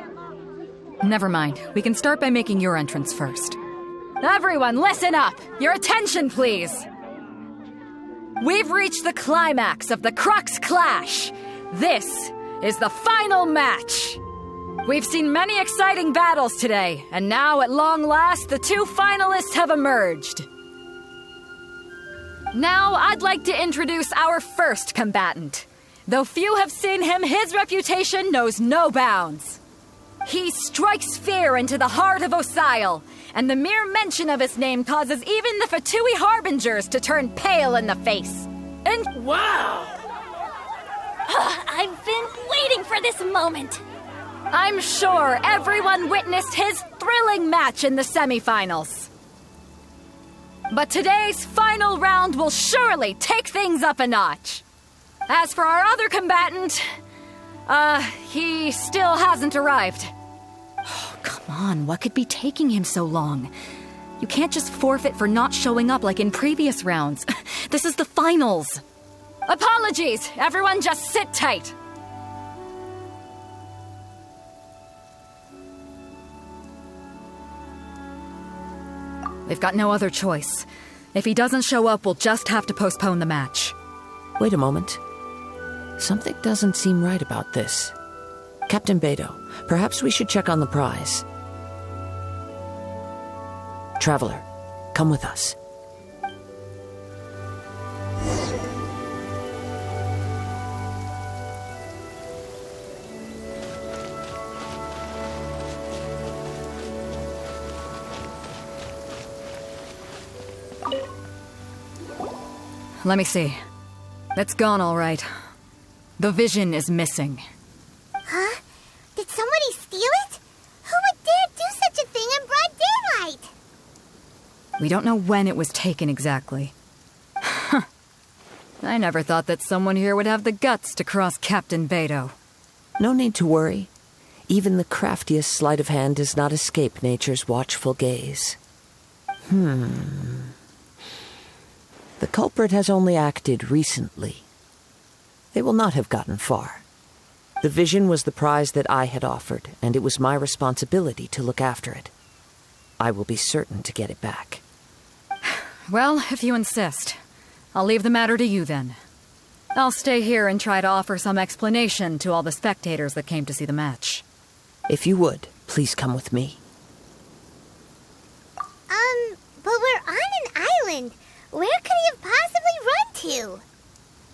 Never mind. We can start by making your entrance first. Everyone, listen up! Your attention, please! We've reached the climax of the Crux Clash! This is the final match! We've seen many exciting battles today, and now, at long last, the two finalists have emerged. Now, I'd like to introduce our first combatant. Though few have seen him, his reputation knows no bounds. He strikes fear into the heart of Osile, and the mere mention of his name causes even the Fatui Harbingers to turn pale in the face. And Wow! I've been waiting for this moment. I'm sure everyone witnessed his thrilling match in the semifinals. But today's final round will surely take things up a notch. As for our other combatant, he still hasn't arrived. Oh, come on, what could be taking him so long? You can't just forfeit for not showing up like in previous rounds. This is the finals. Apologies, everyone just sit tight. We've got no other choice. If he doesn't show up, we'll just have to postpone the match. Wait a moment. Something doesn't seem right about this. Captain Beto, perhaps we should check on the prize. Traveler, come with us. Let me see. It's gone all right. The vision is missing. Huh? Did somebody steal it? Who would dare do such a thing in broad daylight? We don't know when it was taken exactly. I never thought that someone here would have the guts to cross Captain Beto. No need to worry. Even the craftiest sleight of hand does not escape nature's watchful gaze. The culprit has only acted recently. They will not have gotten far. The vision was the prize that I had offered, and it was my responsibility to look after it. I will be certain to get it back. Well, if you insist. I'll leave the matter to you then. I'll stay here and try to offer some explanation to all the spectators that came to see the match. If you would, please come with me. But we're on an island. Where could he have possibly run to?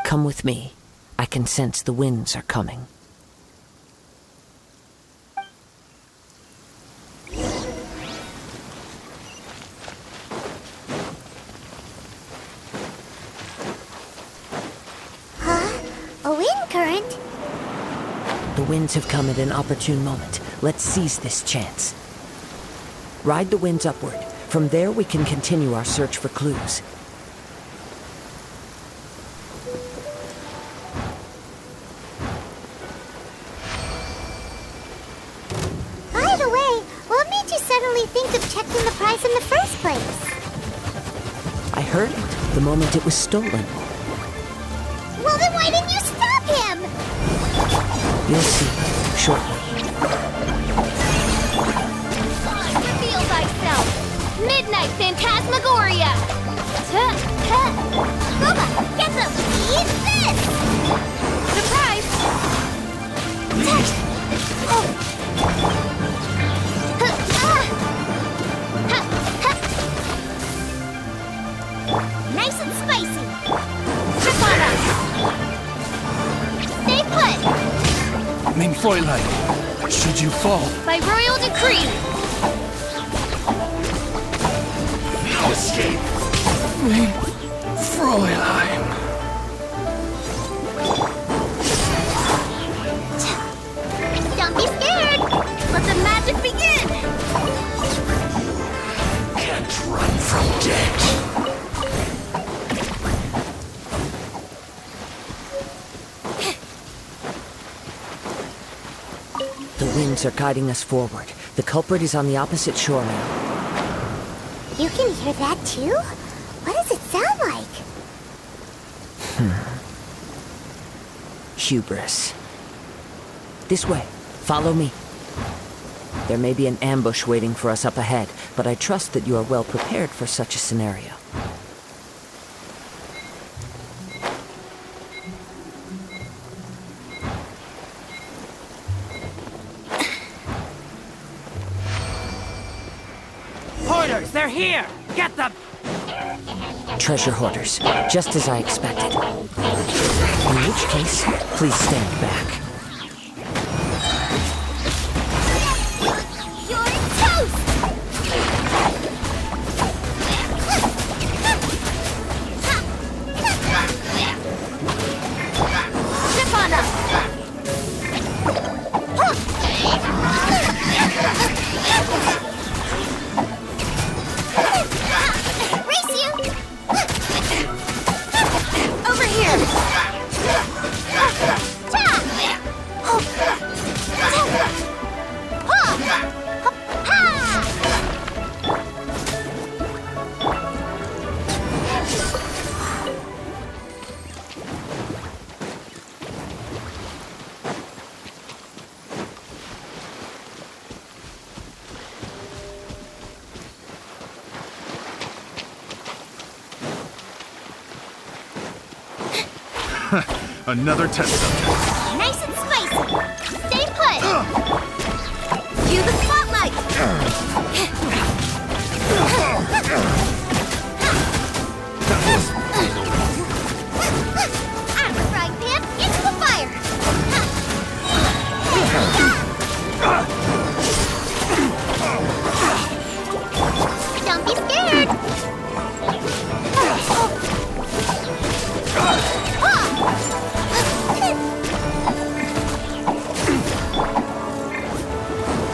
Come with me. I can sense the winds are coming. Huh? A wind current? The winds have come at an opportune moment. Let's seize this chance. Ride the winds upward. From there, we can continue our search for clues. By the way, what made you suddenly think of checking the prize in the first place? I heard it the moment it was stolen. Well, then why didn't you stop him? You'll see shortly. Reveal thyself! Midnight Phantasmagoria! Booba, get them! Eat this! Surprise! Nice and spicy! Trip on us! Stay put! Mein Fräulein, should you fall, By royal decree! no escape. Mein Fräulein. Don't be scared! Let the magic begin! Can't run from death. The winds are guiding us forward. The culprit is on the opposite shore now. You can hear that too? What does it sound like? Hubris. This way. Follow me. There may be an ambush waiting for us up ahead, but I trust that you are well prepared for such a scenario. Hoarders, they're here! Get them! Treasure hoarders, just as I expected. In which case, please stand back. You're toast! Step on up! Race you! Over here! Another test subject. Nice and spicy! Stay put! Cue the spotlight! I'm a frying pan into the fire! Don't be scared!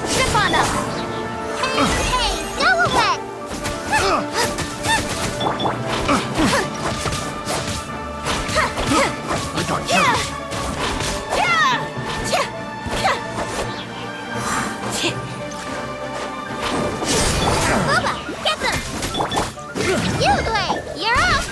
Step on up! Hey, go away! I got you. Booba, get them! You, Blake, you're up!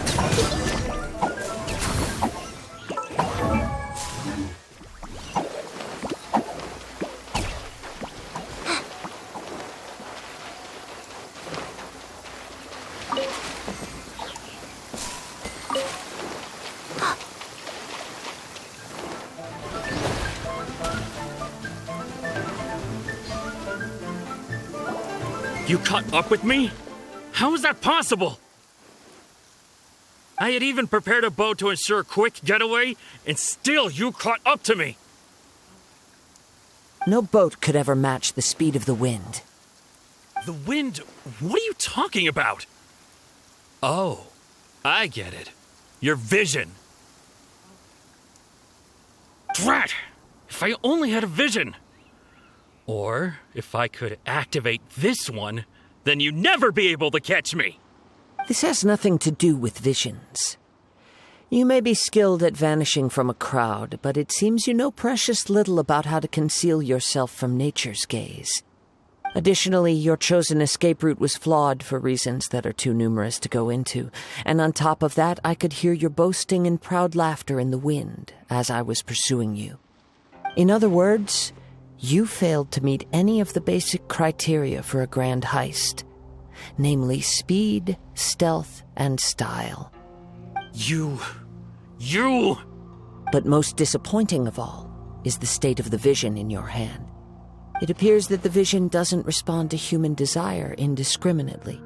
You caught up with me? How is that possible? I had even prepared a boat to ensure a quick getaway, and still you caught up to me. No boat could ever match the speed of the wind. The wind? What are you talking about? Oh, I get it. Your vision. Drat! If I only had a vision. Or, if I could activate this one, then you'd never be able to catch me. This has nothing to do with visions. You may be skilled at vanishing from a crowd, but it seems you know precious little about how to conceal yourself from nature's gaze. Additionally, your chosen escape route was flawed for reasons that are too numerous to go into, and on top of that, I could hear your boasting and proud laughter in the wind as I was pursuing you. In other words, you failed to meet any of the basic criteria for a grand heist, namely speed, stealth, and style. You... But most disappointing of all is the state of the vision in your hand. It appears that the vision doesn't respond to human desire indiscriminately.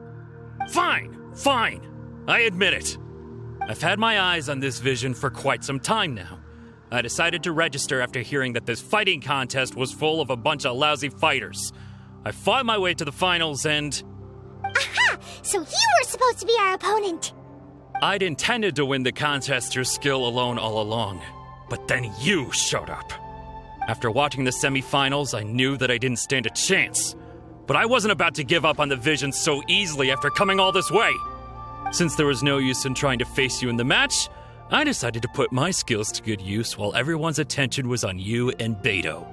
Fine. I admit it. I've had my eyes on this vision for quite some time now. I decided to register after hearing that this fighting contest was full of a bunch of lousy fighters. I fought my way to the finals and... Aha! So you were supposed to be our opponent! I'd intended to win the contest through skill alone all along. But then you showed up. After watching the semifinals, I knew that I didn't stand a chance. But I wasn't about to give up on the vision so easily after coming all this way. Since there was no use in trying to face you in the match, I decided to put my skills to good use while everyone's attention was on you and Beto.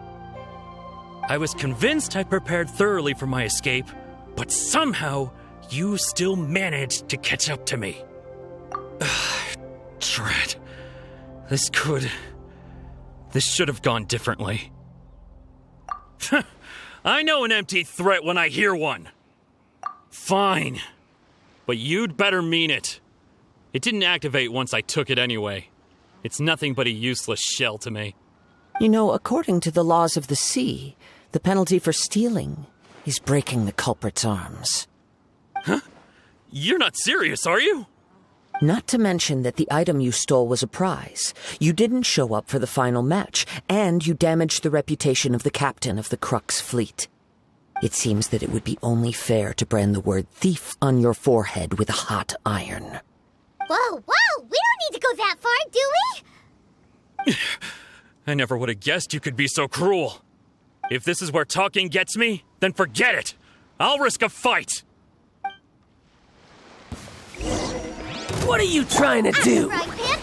I was convinced I prepared thoroughly for my escape, but somehow you still managed to catch up to me. Drat. This should have gone differently. I know an empty threat when I hear one. Fine. But you'd better mean it. It didn't activate once I took it anyway. It's nothing but a useless shell to me. You know, according to the laws of the sea, the penalty for stealing is breaking the culprit's arms. Huh? You're not serious, are you? Not to mention that the item you stole was a prize. You didn't show up for the final match, and you damaged the reputation of the captain of the Crux fleet. It seems that it would be only fair to brand the word thief on your forehead with a hot iron. Whoa, whoa! We don't need to go that far, do we? I never would have guessed you could be so cruel. If this is where talking gets me, then forget it. I'll risk a fight. What are you trying to do? Right, Pip?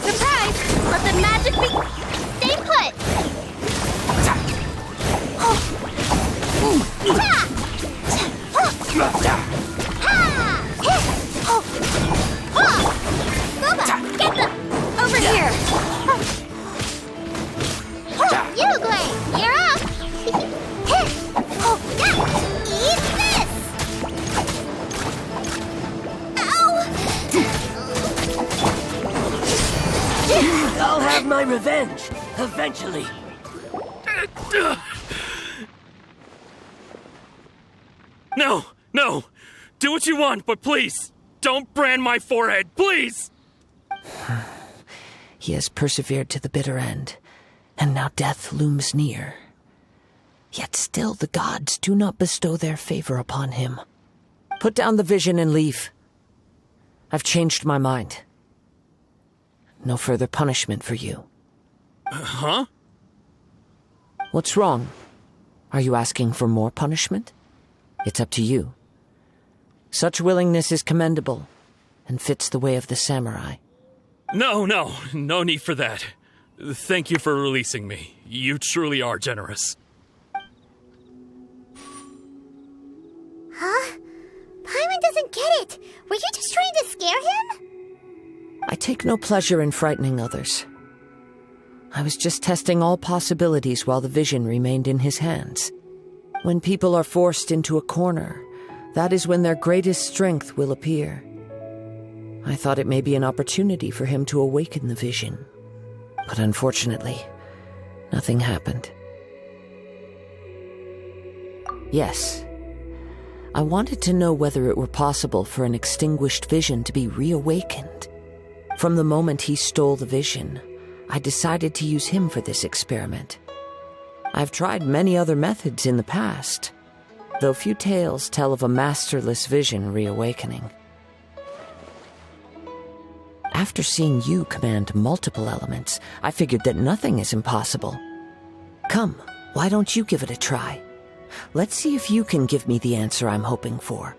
Surprise! Let the magic be... Stay put! Boba, get them! Over here! You, Glenn, you're up! Eat this! I'll have my revenge, eventually. No, no. Do what you want, but please, don't brand my forehead, please! He has persevered to the bitter end, and now death looms near. Yet still the gods do not bestow their favor upon him. Put down the vision and leave. I've changed my mind. No further punishment for you. Huh? What's wrong? Are you asking for more punishment? It's up to you. Such willingness is commendable, and fits the way of the samurai. No need for that. Thank you for releasing me. You truly are generous. Huh? Paimon doesn't get it. Were you just trying to scare him? I take no pleasure in frightening others. I was just testing all possibilities while the vision remained in his hands. When people are forced into a corner, that is when their greatest strength will appear. I thought it may be an opportunity for him to awaken the vision. But unfortunately, nothing happened. Yes, I wanted to know whether it were possible for an extinguished vision to be reawakened. From the moment he stole the vision, I decided to use him for this experiment. I've tried many other methods in the past, though few tales tell of a masterless vision reawakening. After seeing you command multiple elements, I figured that nothing is impossible. Come, why don't you give it a try? Let's see if you can give me the answer I'm hoping for.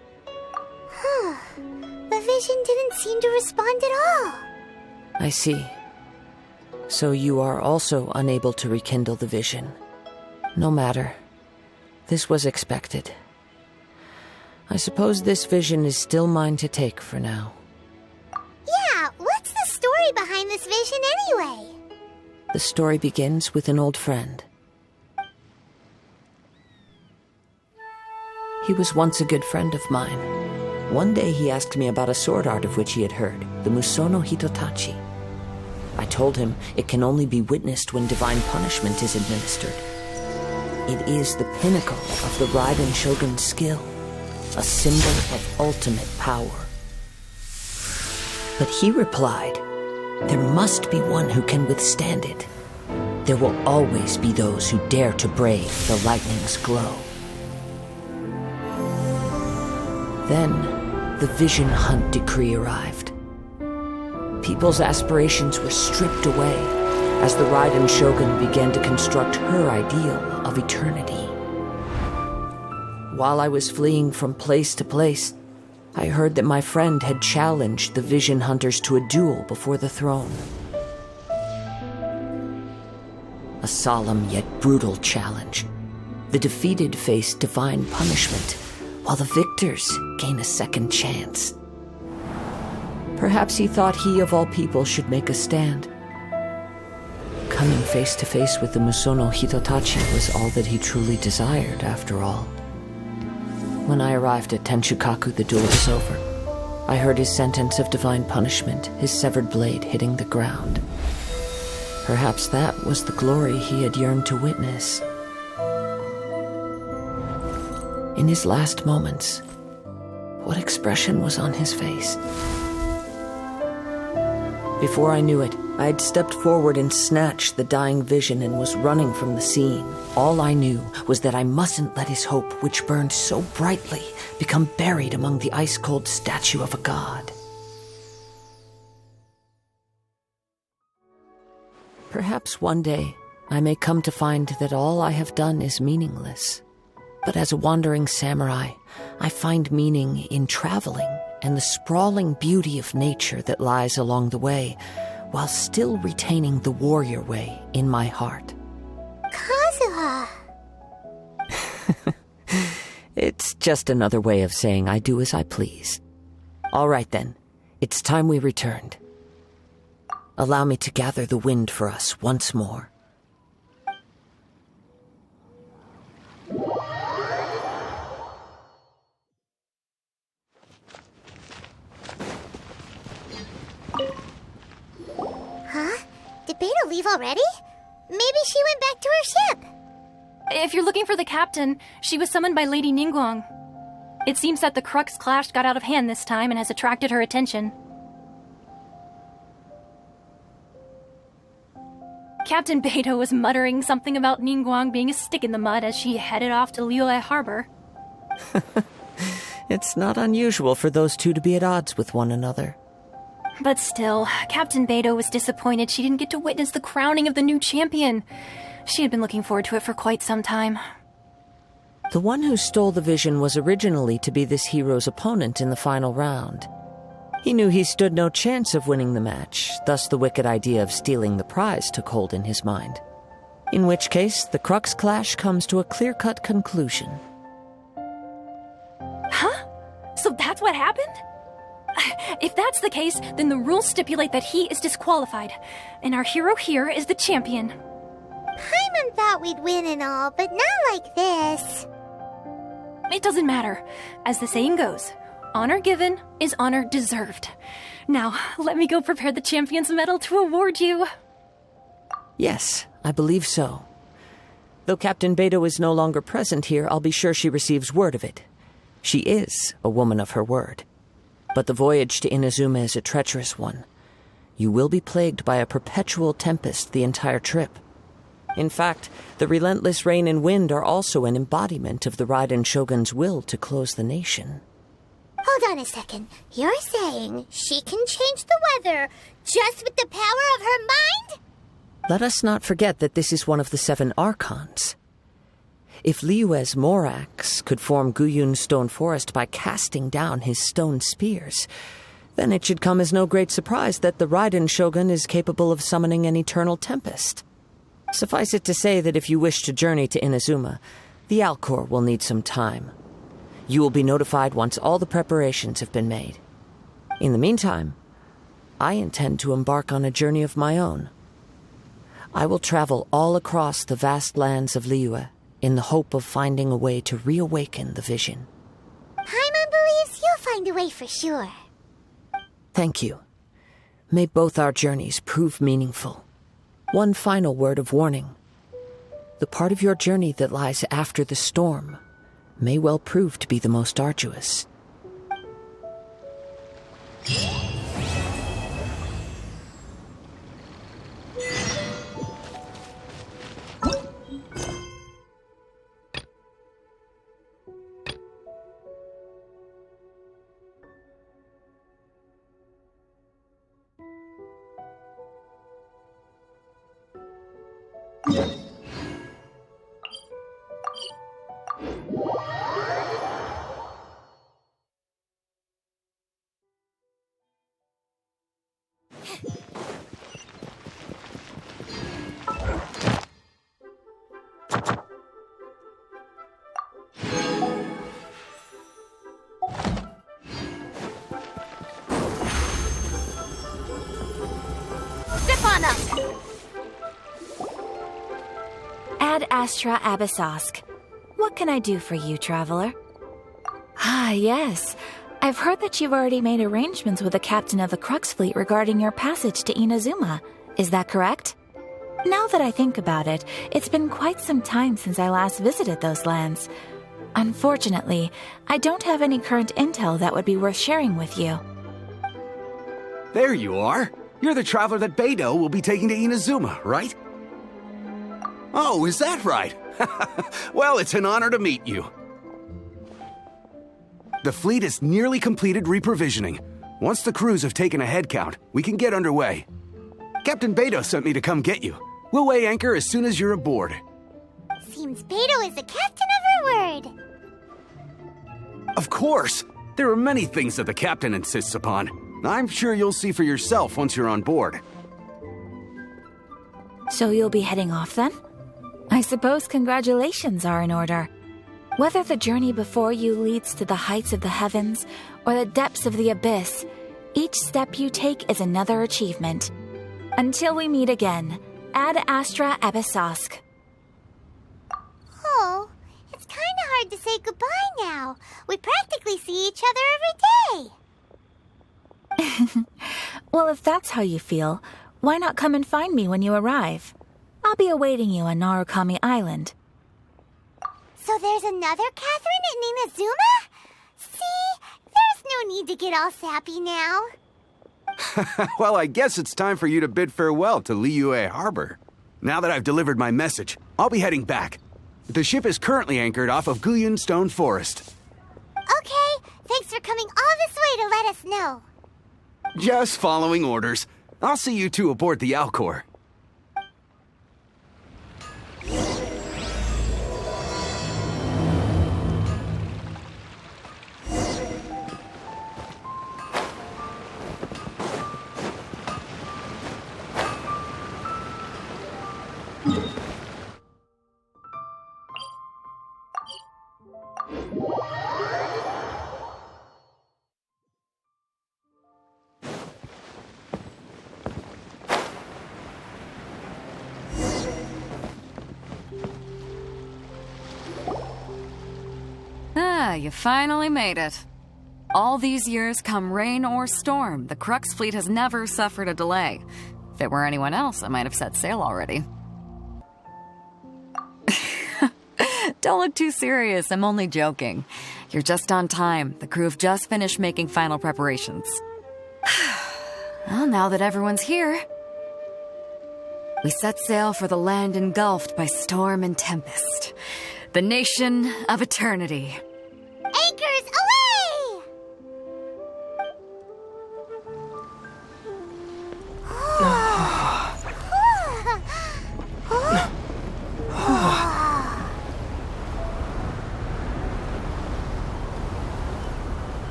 The vision didn't seem to respond at all. I see. So you are also unable to rekindle the vision. No matter. This was expected. I suppose this vision is still mine to take for now. Yeah, what's the story behind this vision anyway? The story begins with an old friend. He was once a good friend of mine. One day he asked me about a sword art of which he had heard, the Musono Hitotachi. I told him it can only be witnessed when divine punishment is administered. It is the pinnacle of the Raiden Shogun's skill, a symbol of ultimate power. But he replied, there must be one who can withstand it. There will always be those who dare to brave the lightning's glow. Then, the Vision Hunt decree arrived. People's aspirations were stripped away as the Raiden Shogun began to construct her ideal of eternity. While I was fleeing from place to place, I heard that my friend had challenged the Vision Hunters to a duel before the throne. A solemn yet brutal challenge. The defeated face divine punishment, while the victors gain a second chance. Perhaps he thought he of all people should make a stand. coming face to face with the Musono Hitotachi was all that he truly desired, after all. When I arrived at Tenshukaku, the duel was over. I heard his sentence of divine punishment, his severed blade hitting the ground. Perhaps that was the glory he had yearned to witness. In his last moments, what expression was on his face? Before I knew it, I had stepped forward and snatched the dying vision and was running from the scene. All I knew was that I mustn't let his hope, which burned so brightly, become buried among the ice-cold statue of a god. Perhaps one day I may come to find that all I have done is meaningless. But as a wandering samurai, I find meaning in traveling and the sprawling beauty of nature that lies along the way, while still retaining the warrior way in my heart. Kazuha! It's just another way of saying I do as I please. All right then, it's time we returned. Allow me to gather the wind for us once more. Huh? Did Beta leave already? Maybe she went back to her ship. If you're looking for the captain, she was summoned by Lady Ningguang. It seems that the Crux clash got out of hand this time and has attracted her attention. Captain Beidou was muttering something about Ningguang being a stick in the mud as she headed off to Liyue Harbor. It's not unusual for those two to be at odds with one another. But still, Captain Beidou was disappointed she didn't get to witness the crowning of the new champion. She had been looking forward to it for quite some time. The one who stole the vision was originally to be this hero's opponent in the final round. He knew he stood no chance of winning the match, thus the wicked idea of stealing the prize took hold in his mind. In which case, the Crux clash comes to a clear-cut conclusion. Huh? So that's what happened? If that's the case, then the rules stipulate that he is disqualified, and our hero here is the champion. Paimon thought we'd win and all, but not like this. It doesn't matter. As the saying goes, honor given is honor deserved. Now, let me go prepare the champion's medal to award you. Yes, I believe so. Though Captain Beidou is no longer present here, I'll be sure she receives word of it. She is a woman of her word. But the voyage to Inazuma is a treacherous one. You will be plagued by a perpetual tempest the entire trip. In fact, the relentless rain and wind are also an embodiment of the Raiden Shogun's will to close the nation. Hold on a second. You're saying she can change the weather just with the power of her mind? Let us not forget that this is one of the 7 Archons. If Liyue's Morax could form Guyun's stone forest by casting down his stone spears, then it should come as no great surprise that the Raiden Shogun is capable of summoning an eternal tempest. Suffice it to say that if you wish to journey to Inazuma, the Alcor will need some time. You will be notified once all the preparations have been made. In the meantime, I intend to embark on a journey of my own. I will travel all across the vast lands of Liyue in the hope of finding a way to reawaken the vision. Paimon believes you'll find a way for sure. Thank you. May both our journeys prove meaningful. One final word of warning. The part of your journey that lies after the storm may well prove to be the most arduous. Step on up! Astra Abyssosque. What can I do for you, traveler? Ah, yes. I've heard that you've already made arrangements with the captain of the Crux fleet regarding your passage to Inazuma. Is that correct? Now that I think about it, it's been quite some time since I last visited those lands. Unfortunately, I don't have any current intel that would be worth sharing with you. There you are. You're the traveler that Beidou will be taking to Inazuma, right? Oh, is that right? Well, it's an honor to meet you. The fleet has nearly completed reprovisioning. Once the crews have taken a head count, we can get underway. Captain Beidou sent me to come get you. We'll weigh anchor as soon as you're aboard. Seems Beidou is the captain of her word. Of course! There are many things that the captain insists upon. I'm sure you'll see for yourself once you're on board. So you'll be heading off then? I suppose congratulations are in order. Whether the journey before you leads to the heights of the heavens or the depths of the abyss, each step you take is another achievement. Until we meet again, Ad Astra Abyssosque. Oh, it's kind of hard to say goodbye now. We practically see each other every day. Well, if that's how you feel, why not come and find me when you arrive? I'll be awaiting you on Narukami Island. So there's another Catherine in Inazuma? See, there's no need to get all sappy now. Well, I guess it's time for you to bid farewell to Liyue Harbor. Now that I've delivered my message, I'll be heading back. The ship is currently anchored off of Guyun Stone Forest. Okay, thanks for coming all this way to let us know. Just following orders. I'll see you two aboard the Alcor. Ah, you finally made it. All these years, come rain or storm, the Crux fleet has never suffered a delay. If it were anyone else, I might have set sail already. Don't look too serious, I'm only joking. You're just on time. The crew have just finished making final preparations. Well, now that everyone's here, we set sail for the land engulfed by storm and tempest. The nation of eternity. Anchors away!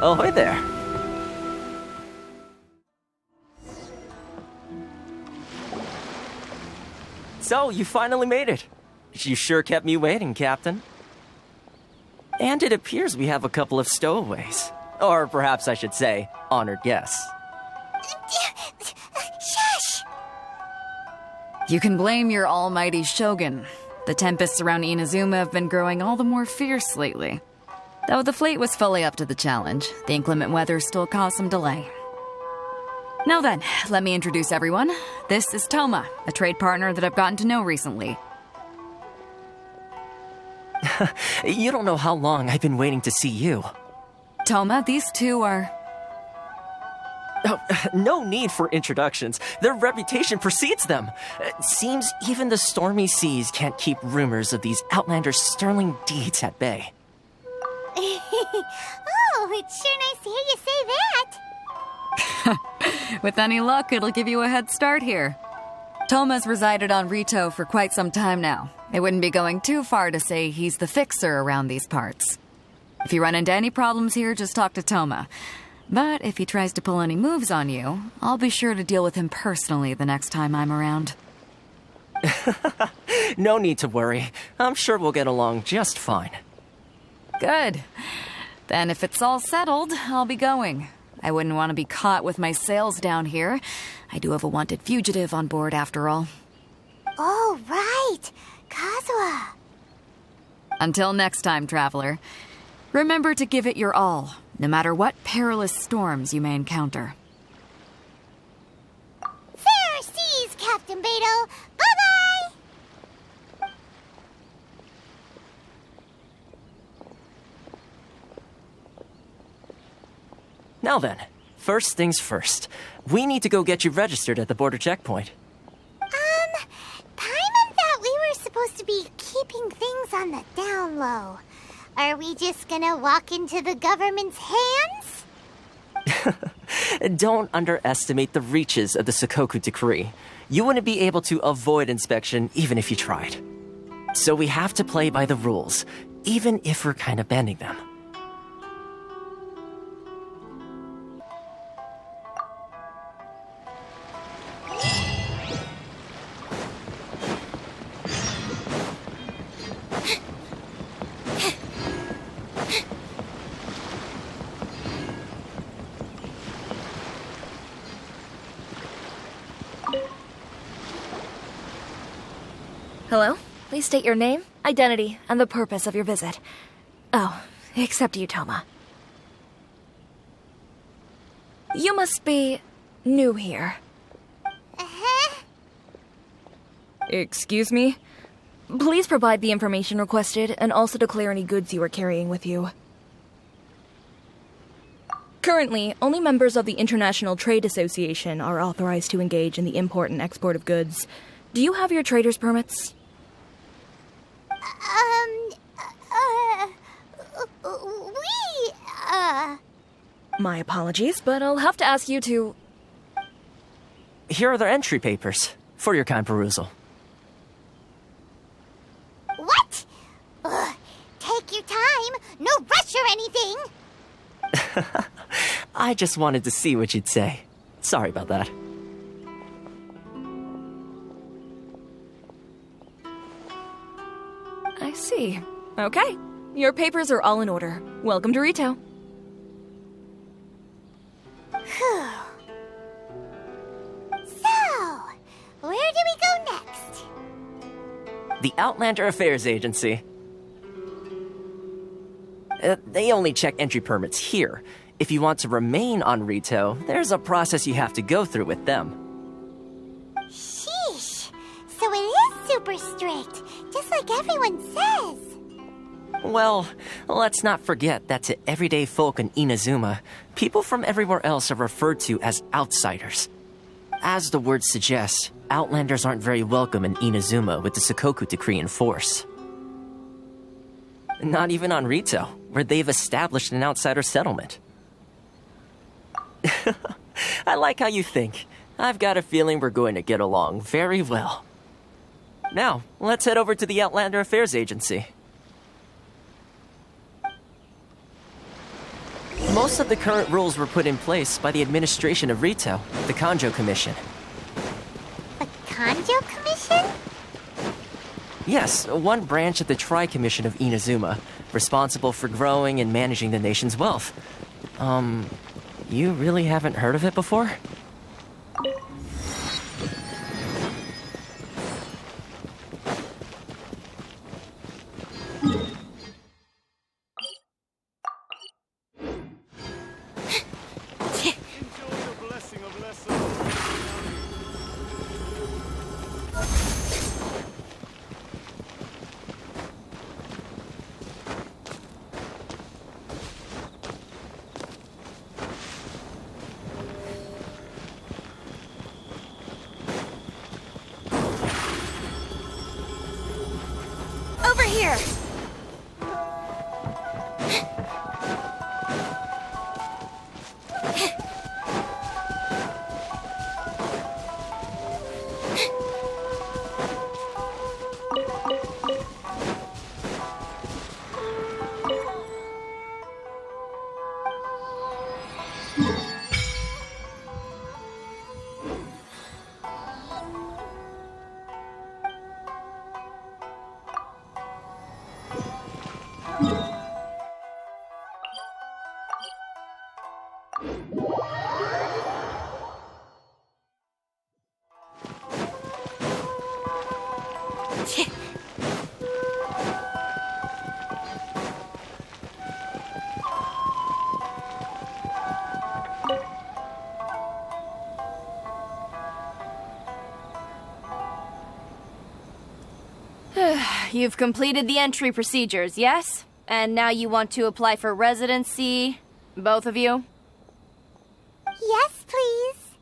Ahoy there. So, you finally made it. You sure kept me waiting, Captain. And it appears we have a couple of stowaways. Or perhaps I should say, honored guests. Shush! You can blame your almighty Shogun. The tempests around Inazuma have been growing all the more fierce lately. Though the fleet was fully up to the challenge, the inclement weather still caused some delay. Now then, let me introduce everyone. This is Toma, a trade partner that I've gotten to know recently. You don't know how long I've been waiting to see you. Toma, these two are... Oh, no need for introductions. Their reputation precedes them. Seems even the stormy seas can't keep rumors of these Outlanders' sterling deeds at bay. Oh, it's sure nice to hear you say that. With any luck, it'll give you a head start here. Toma's resided on Rito for quite some time now. It wouldn't be going too far to say he's the fixer around these parts. If you run into any problems here, just talk to Toma. But if he tries to pull any moves on you, I'll be sure to deal with him personally the next time I'm around. No need to worry. I'm sure we'll get along just fine. Good. Then if it's all settled, I'll be going. I wouldn't want to be caught with my sails down here. I do have a wanted fugitive on board after all. Oh, right. Kazuha. Until next time, traveler. Remember to give it your all, no matter what perilous storms you may encounter. Fair seas, Captain Beto. Bye-bye! Now then, first things first. We need to go get you registered at the border checkpoint. Paimon thought we were supposed to be keeping things on the down low. Are we just gonna walk into the government's hands? Don't underestimate the reaches of the Sakoku Decree. You wouldn't be able to avoid inspection even if you tried. So we have to play by the rules, even if we're kind of bending them. Hello? Please state your name, identity, and the purpose of your visit. Oh, except you, Toma. You must be new here. Excuse me? Please provide the information requested and also declare any goods you are carrying with you. Currently, only members of the International Trade Association are authorized to engage in the import and export of goods. Do you have your trader's permits? My apologies, but I'll have to ask you to... Here are their entry papers, for your kind perusal. What? Take your time. No rush or anything. I just wanted to see what you'd say. Sorry about that. I see. Okay. Your papers are all in order. Welcome to Rito. Phew. So, where do we go next? The Outlander Affairs Agency. They only check entry permits here. If you want to remain on Rito, there's a process you have to go through with them. Sheesh. So it is super strict, just like everyone says. Well, let's not forget that to everyday folk in Inazuma, people from everywhere else are referred to as outsiders. As the word suggests, Outlanders aren't very welcome in Inazuma with the Sakoku Decree in force. Not even on Rito, where they've established an outsider settlement. I like how you think. I've got a feeling we're going to get along very well. Now, let's head over to the Outlander Affairs Agency. Most of the current rules were put in place by the administration of Rito, the Kanjo Commission. The Kanjo Commission? Yes, one branch of the Tri Commission of Inazuma, responsible for growing and managing the nation's wealth. You really haven't heard of it before? Over here! You've completed the entry procedures, yes? And now you want to apply for residency, both of you? Yes, please.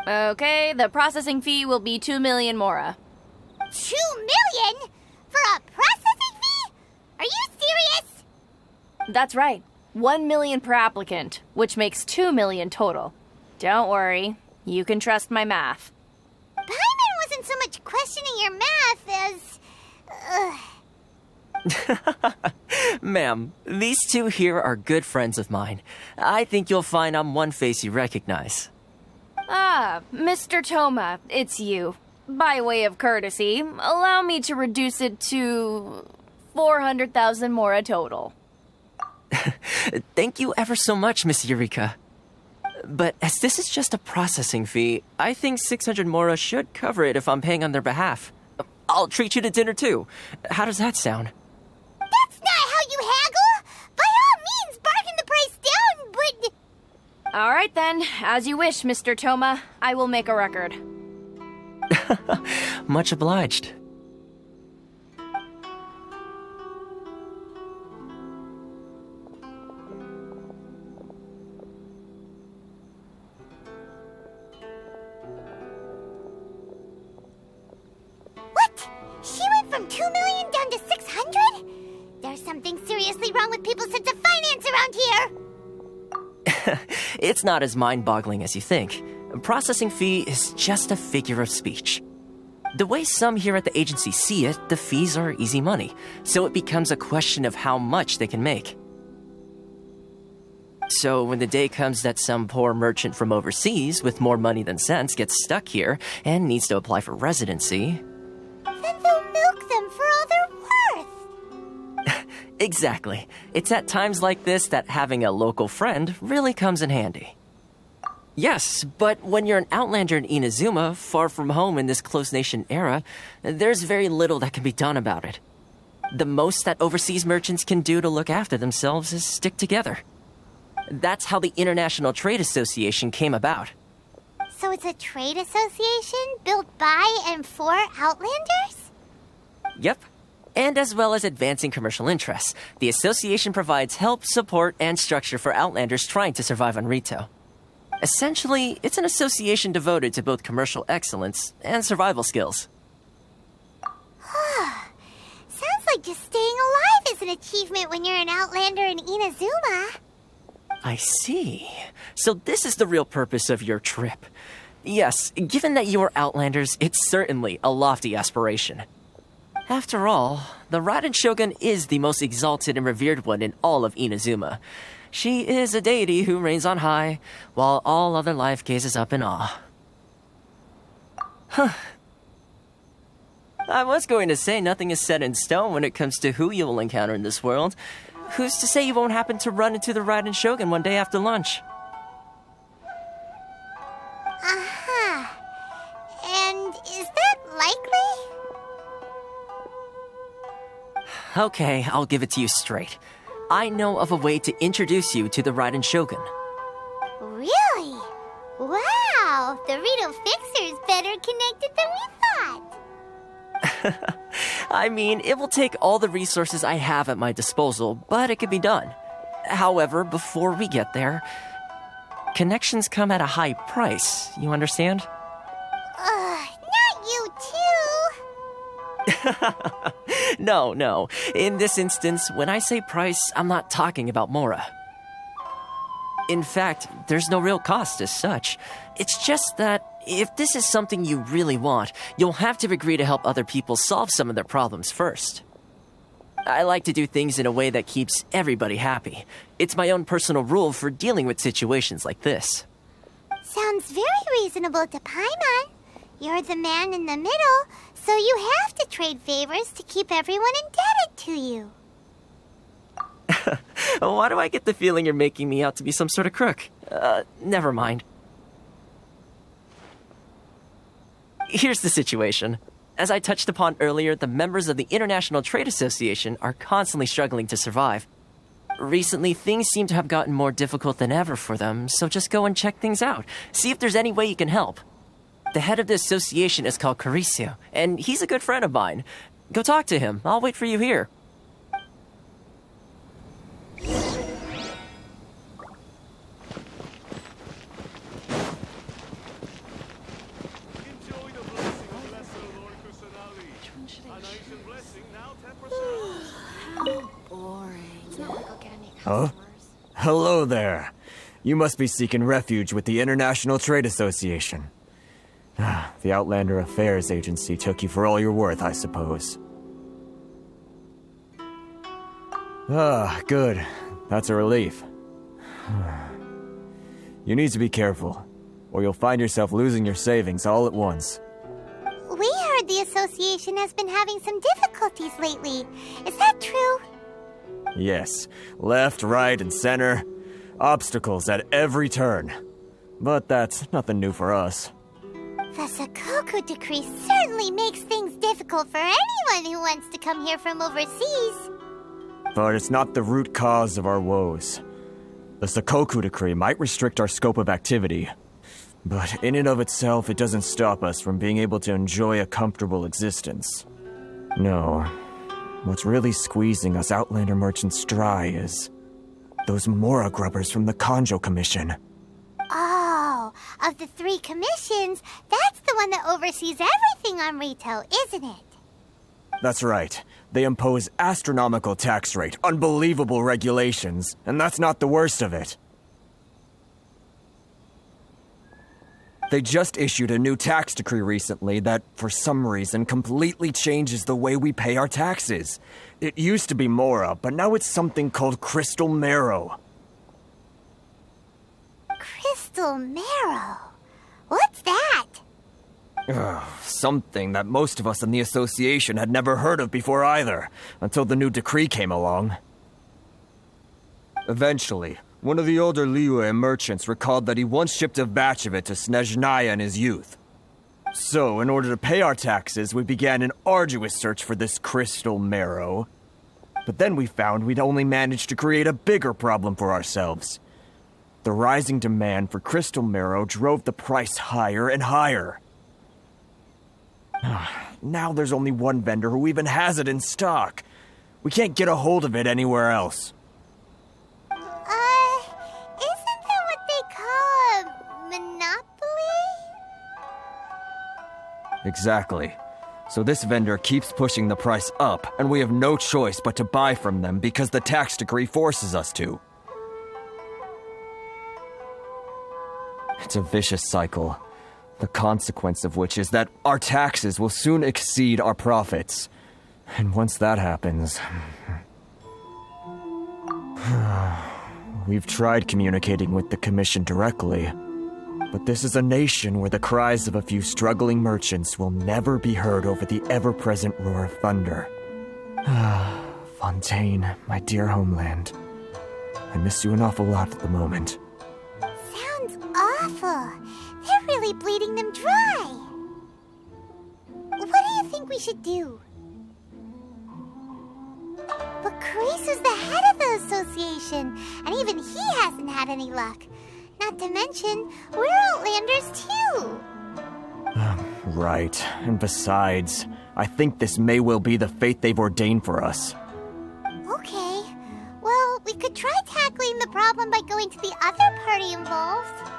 Okay, the processing fee will be 2 million mora. 2 million? For a processing fee? Are you serious? That's right. 1 million per applicant, which makes 2 million total. Don't worry, you can trust my math. Paimon wasn't so much questioning your math as... Ma'am, these two here are good friends of mine. I think you'll find I'm one face you recognize. Ah, Mr. Toma, it's you. By way of courtesy, allow me to reduce it to 400,000 mora total. Thank you ever so much, Miss Eureka. But as this is just a processing fee, I think 600 mora should cover it if I'm paying on their behalf. I'll treat you to dinner too. How does that sound? That's not how you haggle! By all means, bargain the price down, but... All right then, as you wish, Mr. Toma. I will make a record. Much obliged. What? She went from 2 million down to 600? There's something seriously wrong with people's sense of finance around here! It's not as mind-boggling as you think. A processing fee is just a figure of speech. The way some here at the agency see it, the fees are easy money, so it becomes a question of how much they can make. So when the day comes that some poor merchant from overseas with more money than sense gets stuck here and needs to apply for residency... Then they'll milk them for all they're worth! Exactly. It's at times like this that having a local friend really comes in handy. Yes, but when you're an outlander in Inazuma, far from home in this closed nation era, there's very little that can be done about it. The most that overseas merchants can do to look after themselves is stick together. That's how the International Trade Association came about. So it's a trade association built by and for Outlanders? Yep. And as well as advancing commercial interests, the association provides help, support, and structure for Outlanders trying to survive on Rito. Essentially, it's an association devoted to both commercial excellence and survival skills. Sounds like just staying alive is an achievement when you're an Outlander in Inazuma. I see. So this is the real purpose of your trip. Yes, given that you are Outlanders, it's certainly a lofty aspiration. After all, the Raiden Shogun is the most exalted and revered one in all of Inazuma. She is a deity who reigns on high, while all other life gazes up in awe. Huh. I was going to say nothing is set in stone when it comes to who you will encounter in this world. Who's to say you won't happen to run into the Raiden Shogun one day after lunch? Uh-huh. And is that likely? Okay, I'll give it to you straight. I know of a way to introduce you to the Raiden Shogun. Really? Wow, the Rito Fixer's better connected than we thought. I mean, it will take all the resources I have at my disposal, but it can be done. However, before we get there, connections come at a high price, you understand? Not you too. No. In this instance, when I say price, I'm not talking about Mora. In fact, there's no real cost as such. It's just that if this is something you really want, you'll have to agree to help other people solve some of their problems first. I like to do things in a way that keeps everybody happy. It's my own personal rule for dealing with situations like this. Sounds very reasonable to Paimon. You're the man in the middle, so you have to trade favors to keep everyone indebted to you. Why do I get the feeling you're making me out to be some sort of crook? Never mind. Here's the situation. As I touched upon earlier, the members of the International Trade Association are constantly struggling to survive. Recently, things seem to have gotten more difficult than ever for them, so just go and check things out. See if there's any way you can help. The head of the association is called Caricio, and he's a good friend of mine. Go talk to him. I'll wait for you here. Huh? Hello there. You must be seeking refuge with the International Trade Association. The Outlander Affairs Agency took you for all you're worth, I suppose. Good. That's a relief. You need to be careful, or you'll find yourself losing your savings all at once. We heard the association has been having some difficulties lately. Is that true? Yes. Left, right, and center. Obstacles at every turn. But that's nothing new for us. The Sakoku decree certainly makes things difficult for anyone who wants to come here from overseas. But it's not the root cause of our woes. The Sakoku decree might restrict our scope of activity, but in and of itself, it doesn't stop us from being able to enjoy a comfortable existence. No. What's really squeezing us Outlander merchants dry is those Mora grubbers from the Kanjo Commission. Oh, of the 3 commissions, that's the one that oversees everything on retail, isn't it? That's right. They impose astronomical tax rate, unbelievable regulations, and that's not the worst of it. They just issued a new tax decree recently that, for some reason, completely changes the way we pay our taxes. It used to be Mora, but now it's something called Crystal Marrow. Crystal Marrow? What's that? Something that most of us in the association had never heard of before either, until the new decree came along. Eventually, one of the older Liyue merchants recalled that he once shipped a batch of it to Snezhnaya in his youth. So, in order to pay our taxes, we began an arduous search for this Crystal Marrow. But then we found we'd only managed to create a bigger problem for ourselves. The rising demand for Crystal Marrow drove the price higher and higher. Now there's only one vendor who even has it in stock. We can't get a hold of it anywhere else. Isn't that what they call a monopoly? Exactly. So this vendor keeps pushing the price up, and we have no choice but to buy from them because the tax decree forces us to. It's a vicious cycle. The consequence of which is that our taxes will soon exceed our profits. And once that happens... We've tried communicating with the Commission directly, But this is a nation where the cries of a few struggling merchants will never be heard over the ever-present roar of thunder. Ah, Fontaine, my dear homeland. I miss you an awful lot at the moment. Sounds awful. They're really bleeding them dry. What do you think we should do? But Carice is the head of the association, and even he hasn't had any luck. Not to mention, we're Outlanders too. Right, and besides, I think this may well be the fate they've ordained for us. Okay, well, we could try tackling the problem by going to the other party involved.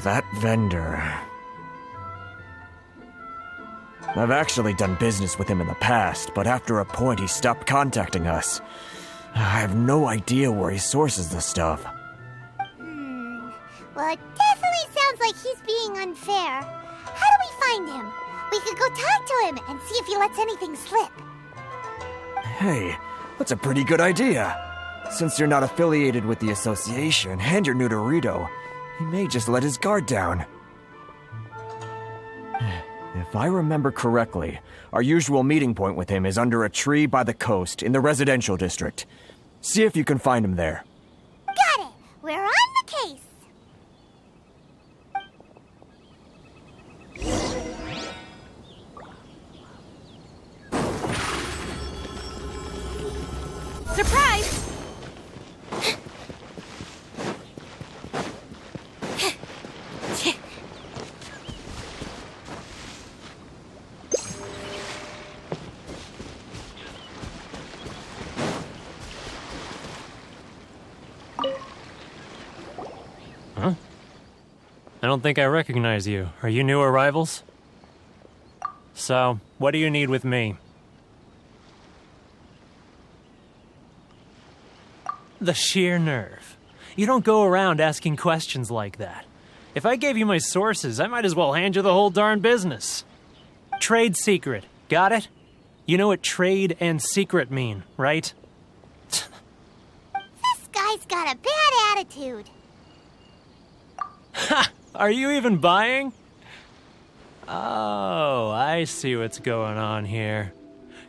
That vendor. I've actually done business with him in the past, but after a point he stopped contacting us. I have no idea where he sources the stuff. Well, it definitely sounds like he's being unfair. How do we find him? We could go talk to him and see if he lets anything slip. Hey, that's a pretty good idea. Since you're not affiliated with the association and you're new to Rito, he may just let his guard down. If I remember correctly, our usual meeting point with him is under a tree by the coast in the residential district. See if you can find him there. Got it! We're on the case! Surprise! Huh? I don't think I recognize you. Are you new arrivals? So, what do you need with me? The sheer nerve. You don't go around asking questions like that. If I gave you my sources, I might as well hand you the whole darn business. Trade secret. Got it? You know what trade and secret mean, right? This guy's got a bad attitude. Ha! Are you even buying? Oh, I see what's going on here.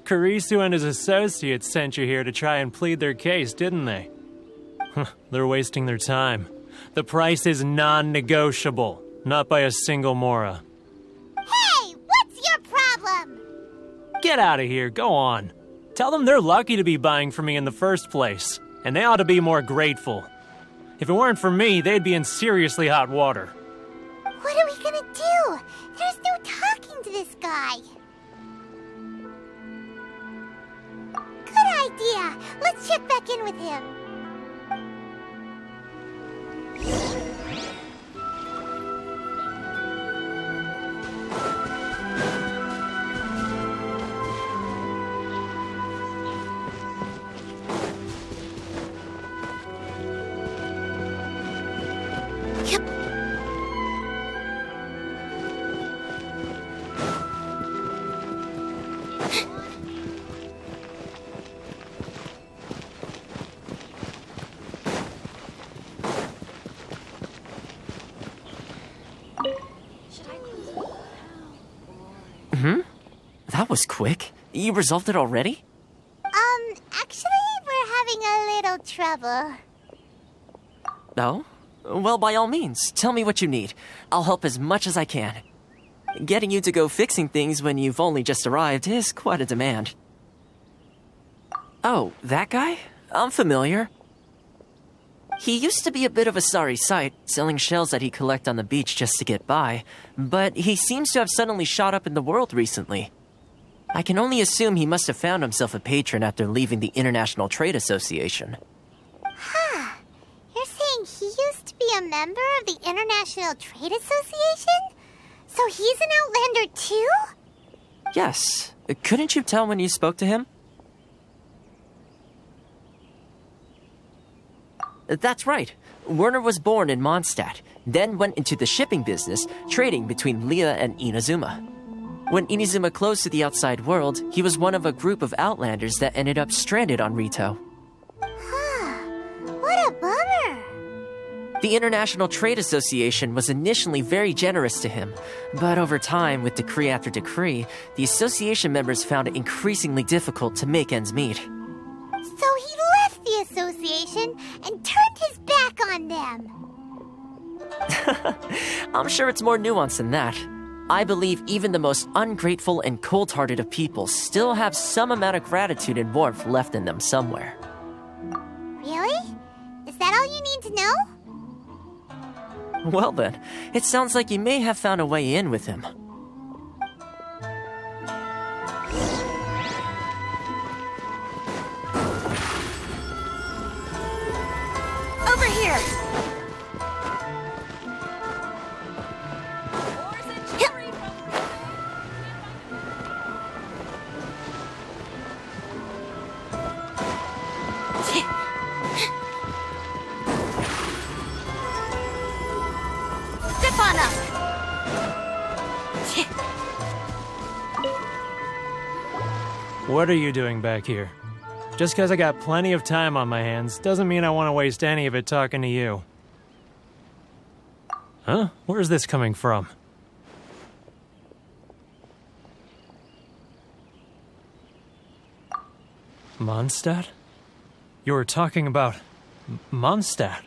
Carisu and his associates sent you here to try and plead their case, didn't they? They're wasting their time. The price is non-negotiable, not by a single Mora. Hey, what's your problem? Get out of here, go on. Tell them they're lucky to be buying from me in the first place, and they ought to be more grateful. If it weren't for me, they'd be in seriously hot water. What are we gonna do? There's no talking to this guy. Good idea. Let's check back in with him. That was quick. You resolved it already? Actually, we're having a little trouble. Oh? Well, by all means, tell me what you need. I'll help as much as I can. Getting you to go fixing things when you've only just arrived is quite a demand. Oh, that guy? I'm familiar. He used to be a bit of a sorry sight, selling shells that he'd collect on the beach just to get by, but he seems to have suddenly shot up in the world recently. I can only assume he must have found himself a patron after leaving the International Trade Association. Huh. You're saying he used to be a member of the International Trade Association? So he's an Outlander too? Yes. Couldn't you tell when you spoke to him? That's right. Werner was born in Mondstadt, then went into the shipping business, trading between Leah and Inazuma. When Inazuma closed to the outside world, he was one of a group of Outlanders that ended up stranded on Rito. Huh. What a bummer. The International Trade Association was initially very generous to him, but over time, with decree after decree, the association members found it increasingly difficult to make ends meet. So he left the association and turned his back on them. I'm sure it's more nuanced than that. I believe even the most ungrateful and cold-hearted of people still have some amount of gratitude and warmth left in them somewhere. Really? Is that all you need to know? Well then, it sounds like you may have found a way in with him. Over here! Step on up! What are you doing back here? Just because I got plenty of time on my hands doesn't mean I want to waste any of it talking to you. Huh? Where's this coming from? Mondstadt? You were talking about Mondstadt.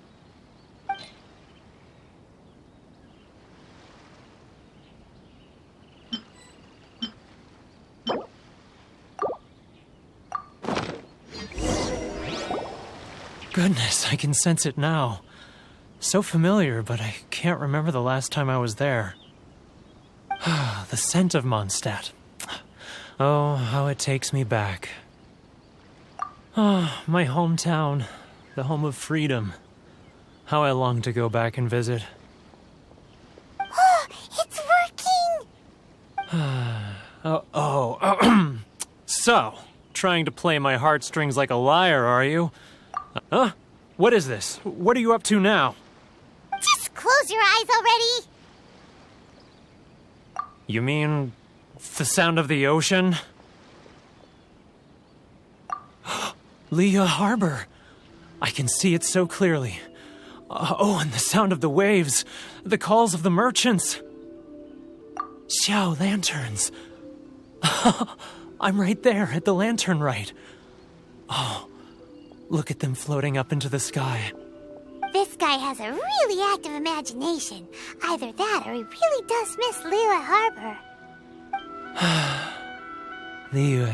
Goodness, I can sense it now. So familiar, but I can't remember the last time I was there. The scent of Mondstadt. Oh, how it takes me back. Oh, my hometown, the home of freedom. How I long to go back and visit. It's working! So, trying to play my heartstrings like a liar, are you? Huh? What is this? What are you up to now? Just close your eyes already! You mean the sound of the ocean? Leah Harbor. I can see it so clearly. And the sound of the waves. The calls of the merchants. Xiao lanterns. I'm right there at the lantern right. Oh, look at them floating up into the sky. This guy has a really active imagination. Either that or he really does miss Liyue Harbor. Liyue.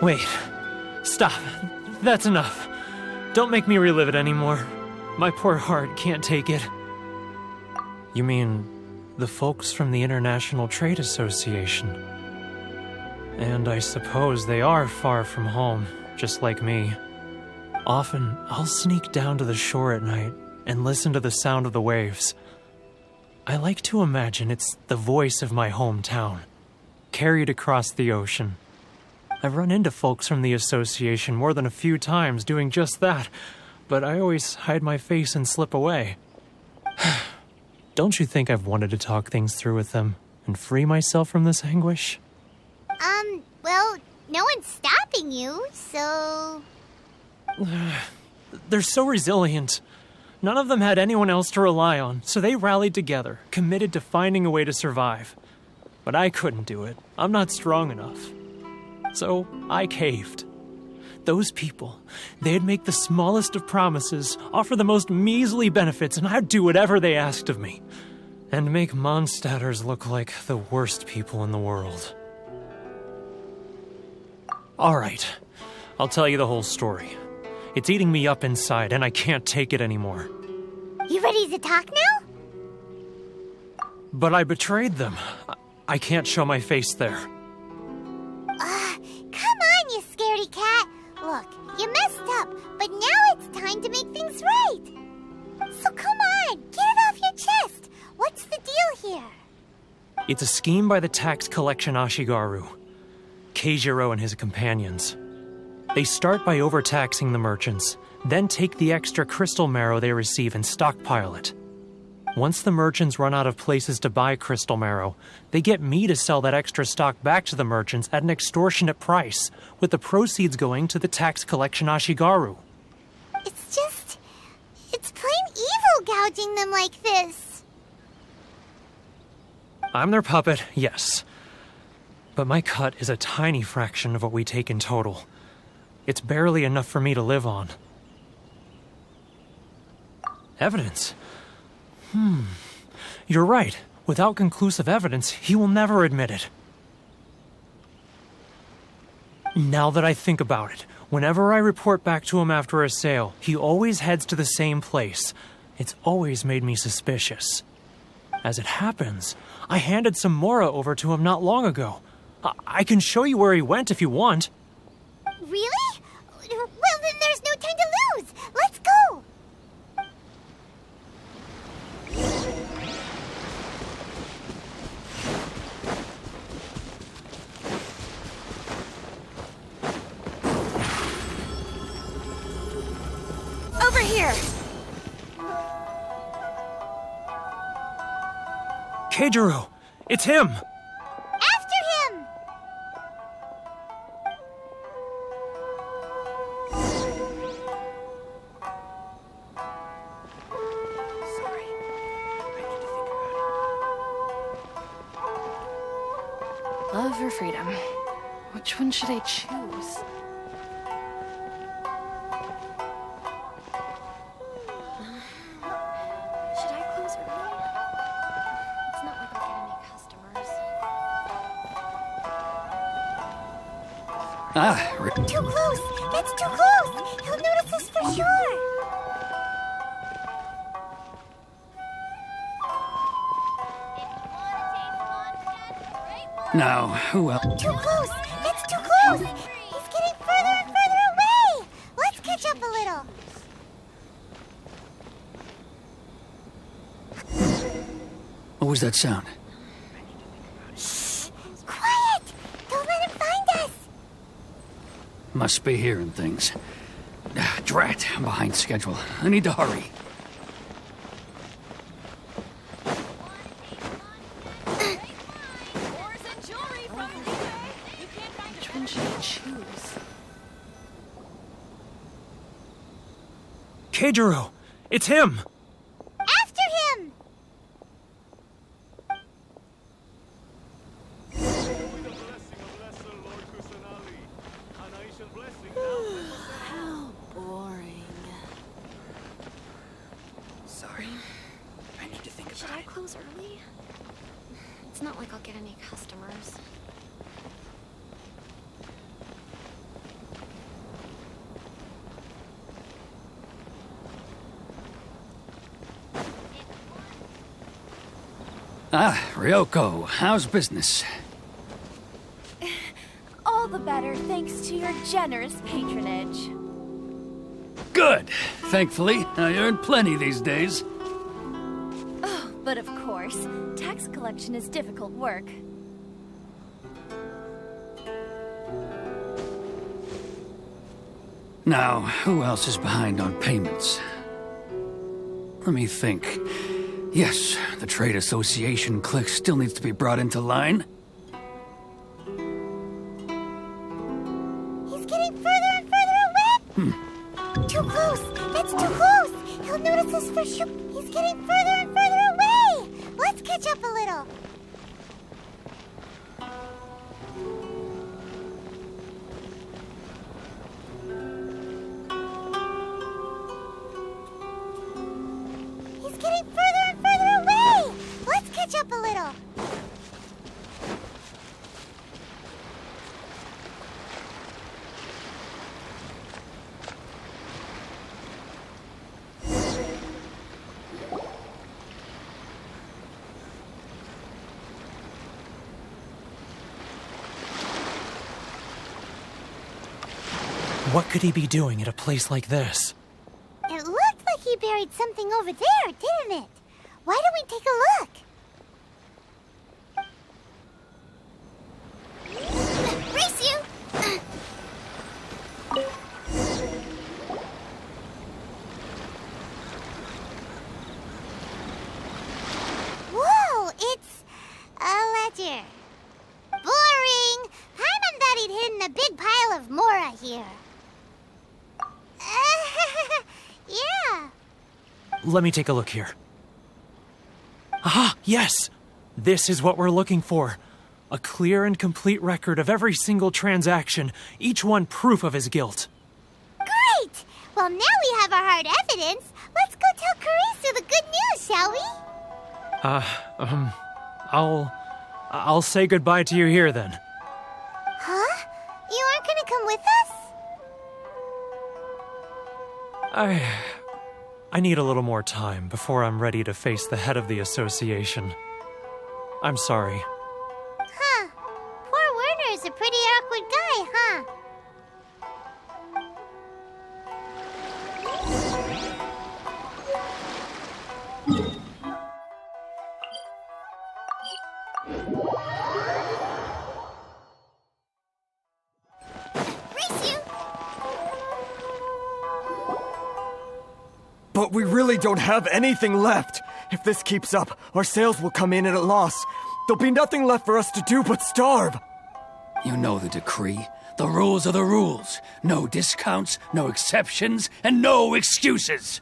Wait. Stop. That's enough. Don't make me relive it anymore. My poor heart can't take it. You mean the folks from the International Trade Association? And I suppose they are far from home, just like me. Often, I'll sneak down to the shore at night and listen to the sound of the waves. I like to imagine it's the voice of my hometown, carried across the ocean. I've run into folks from the association more than a few times doing just that, but I always hide my face and slip away. Don't you think I've wanted to talk things through with them and free myself from this anguish? Well, no one's stopping you, so... They're so resilient. None of them had anyone else to rely on, so they rallied together, committed to finding a way to survive. But I couldn't do it. I'm not strong enough. So I caved. Those people, they'd make the smallest of promises, offer the most measly benefits, and I'd do whatever they asked of me. And make Mondstadters look like the worst people in the world. Alright, I'll tell you the whole story. It's eating me up inside, and I can't take it anymore. You ready to talk now? But I betrayed them. I can't show my face there. Come on, you scaredy cat. Look, you messed up, but now it's time to make things right. So come on, get it off your chest. What's the deal here? It's a scheme by the tax collection Ashigaru, Keijiro and his companions. They start by overtaxing the merchants, then take the extra crystal marrow they receive and stockpile it. Once the merchants run out of places to buy crystal marrow, they get me to sell that extra stock back to the merchants at an extortionate price, with the proceeds going to the tax collection Ashigaru. It's plain evil gouging them like this. I'm their puppet, yes. But my cut is a tiny fraction of what we take in total. It's barely enough for me to live on. Evidence? You're right. Without conclusive evidence, he will never admit it. Now that I think about it, whenever I report back to him after a sale, he always heads to the same place. It's always made me suspicious. As it happens, I handed some Mora over to him not long ago. I can show you where he went if you want. Really? Well, then there's no time to lose. Let's go. Over here! Keijiro! It's him! After him! Sorry. I need to think about it. Love or freedom? Which one should I choose? Should I close early? It's not like I'll get any customers. Too close! That's too close! He'll notice us for sure! Now, who else? Too close! That's too close! He's getting further and further away! Let's catch up a little! What was that sound? Shh! Quiet! Don't let him find us! Must be hearing things. Drat, I'm behind schedule. I need to hurry. Which one should I choose? Keijiro! It's him! After him! How boring. Sorry. I need to think about it. Should I close early? It's not like I'll get any customers. Ryoko, how's business? All the better thanks to your generous patronage. Good. Thankfully, I earn plenty these days. Oh, but of course, tax collection is difficult work. Now, who else is behind on payments? Let me think. Yes, the Trade Association clique still needs to be brought into line. He's getting further and further away! Too close! That's too close! He'll notice us for sure! He's getting further and further away! Let's catch up a little! He's getting further and further away! Let's catch up a little! What could he be doing at a place like this? It looked like he buried something over there, didn't it? Why don't we take a look? Race you! Let me take a look here. Aha, yes! This is what we're looking for. A clear and complete record of every single transaction, each one proof of his guilt. Great! Well, now we have our hard evidence. Let's go tell Karisu the good news, shall we? I'll say goodbye to you here then. Huh? You aren't gonna come with us? I need a little more time before I'm ready to face the head of the association. I'm sorry. Huh. Poor Werner's a pretty awkward guy, huh? But we really don't have anything left. If this keeps up, our sales will come in at a loss. There'll be nothing left for us to do but starve. You know the decree. The rules are the rules. No discounts, no exceptions, and no excuses.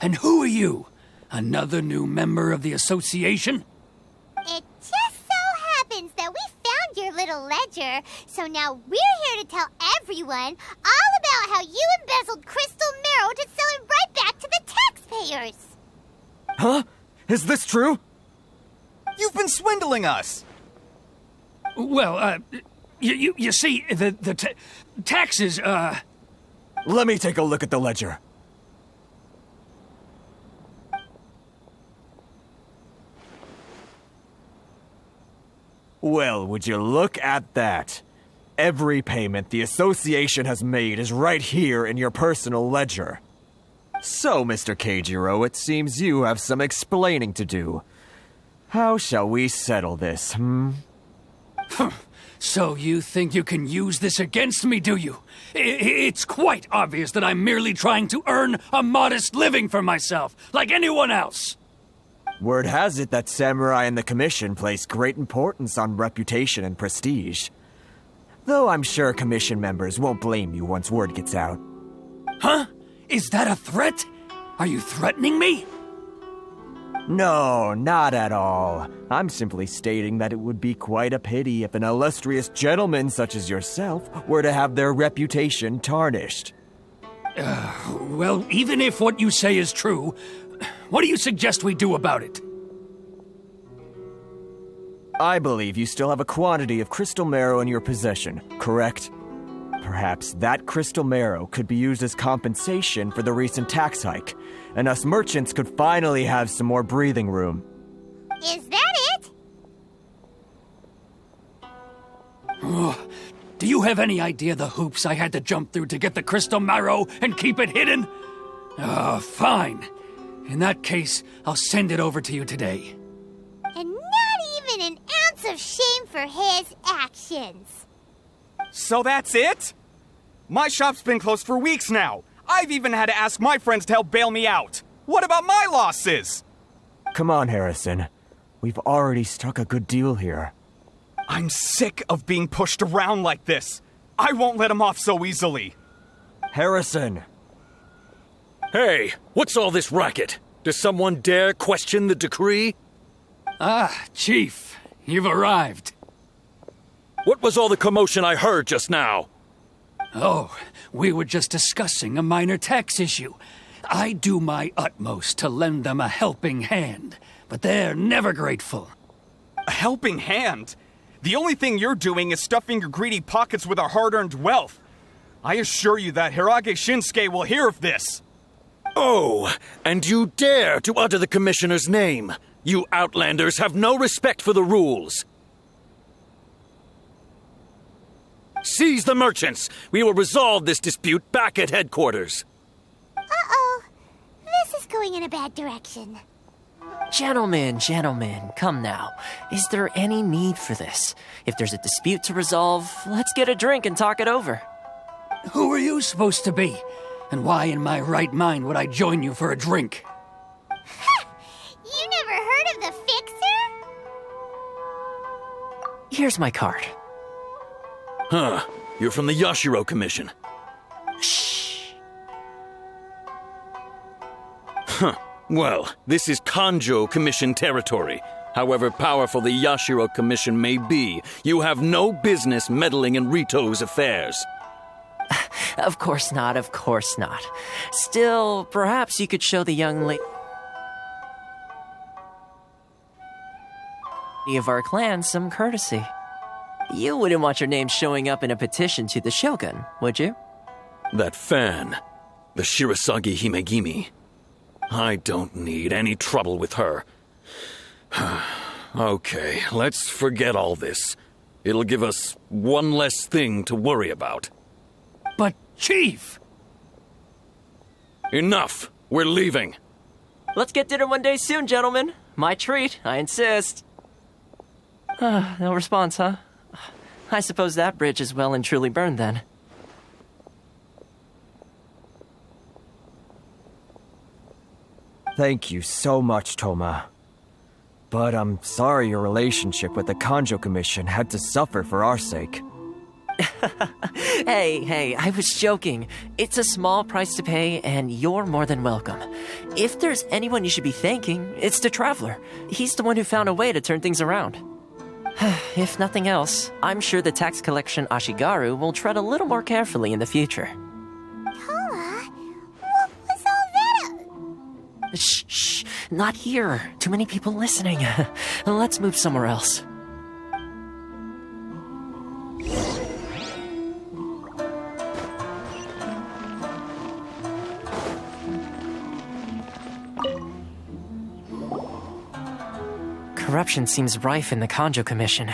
And who are you? Another new member of the association? It just so happens that we found your little ledger, so now we're here to tell everyone all about how you embezzled crystal marrow to sell it right back to the taxpayers. Huh? Is this true? You've been swindling us! Well, you see, the taxes, Let me take a look at the ledger. Well, would you look at that? Every payment the association has made is right here in your personal ledger. So, Mr. Keijiro, it seems you have some explaining to do. How shall we settle this, So you think you can use this against me, do you? It's quite obvious that I'm merely trying to earn a modest living for myself, like anyone else. Word has it that Samurai and the Commission place great importance on reputation and prestige. Though I'm sure Commission members won't blame you once word gets out. Huh? Is that a threat? Are you threatening me? No, not at all. I'm simply stating that it would be quite a pity if an illustrious gentleman such as yourself were to have their reputation tarnished. Well, even if what you say is true, what do you suggest we do about it? I believe you still have a quantity of crystal marrow in your possession, correct? Perhaps that crystal marrow could be used as compensation for the recent tax hike, and us merchants could finally have some more breathing room. Is that it? Do you have any idea the hoops I had to jump through to get the crystal marrow and keep it hidden? Fine. In that case, I'll send it over to you today. And not even an ounce of shame for his actions. So that's it? My shop's been closed for weeks now. I've even had to ask my friends to help bail me out. What about my losses? Come on, Harrison. We've already struck a good deal here. I'm sick of being pushed around like this. I won't let him off so easily. Harrison! Hey, what's all this racket? Does someone dare question the decree? Chief, you've arrived. What was all the commotion I heard just now? Oh, we were just discussing a minor tax issue. I do my utmost to lend them a helping hand, but they're never grateful. A helping hand? The only thing you're doing is stuffing your greedy pockets with our hard-earned wealth. I assure you that Hirage Shinsuke will hear of this. Oh, and you dare to utter the Commissioner's name. You Outlanders have no respect for the rules. Seize the merchants. We will resolve this dispute back at headquarters. Uh-oh. This is going in a bad direction. Gentlemen, come now. Is there any need for this? If there's a dispute to resolve, let's get a drink and talk it over. Who are you supposed to be? And why in my right mind would I join you for a drink? You never heard of the Fixer? Here's my card. Huh. You're from the Yashiro Commission. Shh. Huh. Well, this is Kanjo Commission territory. However powerful the Yashiro Commission may be, you have no business meddling in Rito's affairs. Of course not, of course not. Still, perhaps you could show the young lady of our clan some courtesy. You wouldn't want your name showing up in a petition to the Shogun, would you? That fan, the Shirasagi Himegimi. I don't need any trouble with her. Okay, let's forget all this. It'll give us one less thing to worry about. But, Chief! Enough! We're leaving. Let's get dinner one day soon, gentlemen. My treat, I insist. No response, huh? I suppose that bridge is well and truly burned then. Thank you so much, Toma. But I'm sorry your relationship with the Kanjo Commission had to suffer for our sake. Hey, I was joking. It's a small price to pay, and you're more than welcome. If there's anyone you should be thanking, it's the Traveler. He's the one who found a way to turn things around. If nothing else, I'm sure the tax collection Ashigaru will tread a little more carefully in the future. Toma, what was all that? Shh, not here. Too many people listening. Let's move somewhere else. Corruption seems rife in the Kanjo Commission.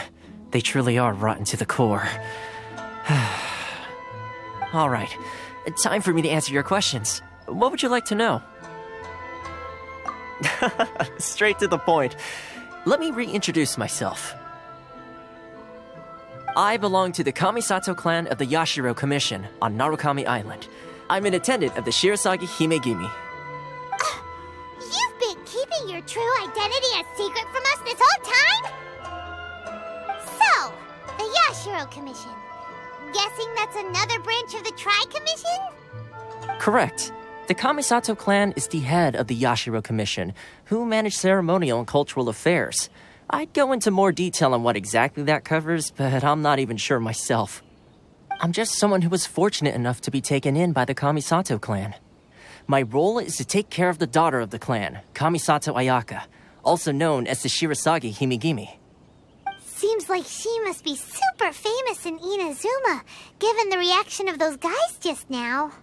They truly are rotten to the core. All right, time for me to answer your questions. What would you like to know? Straight to the point. Let me reintroduce myself. I belong to the Kamisato clan of the Yashiro Commission on Narukami Island. I'm an attendant of the Shirasagi Himegimi. You've been keeping your true identity a secret from us this whole time? So, the Yashiro Commission. Guessing that's another branch of the Tri-Commission? Correct. The Kamisato clan is the head of the Yashiro Commission, who manage ceremonial and cultural affairs. I'd go into more detail on what exactly that covers, but I'm not even sure myself. I'm just someone who was fortunate enough to be taken in by the Kamisato clan. My role is to take care of the daughter of the clan, Kamisato Ayaka, also known as the Shirasagi Himegimi. Seems like she must be super famous in Inazuma, given the reaction of those guys just now.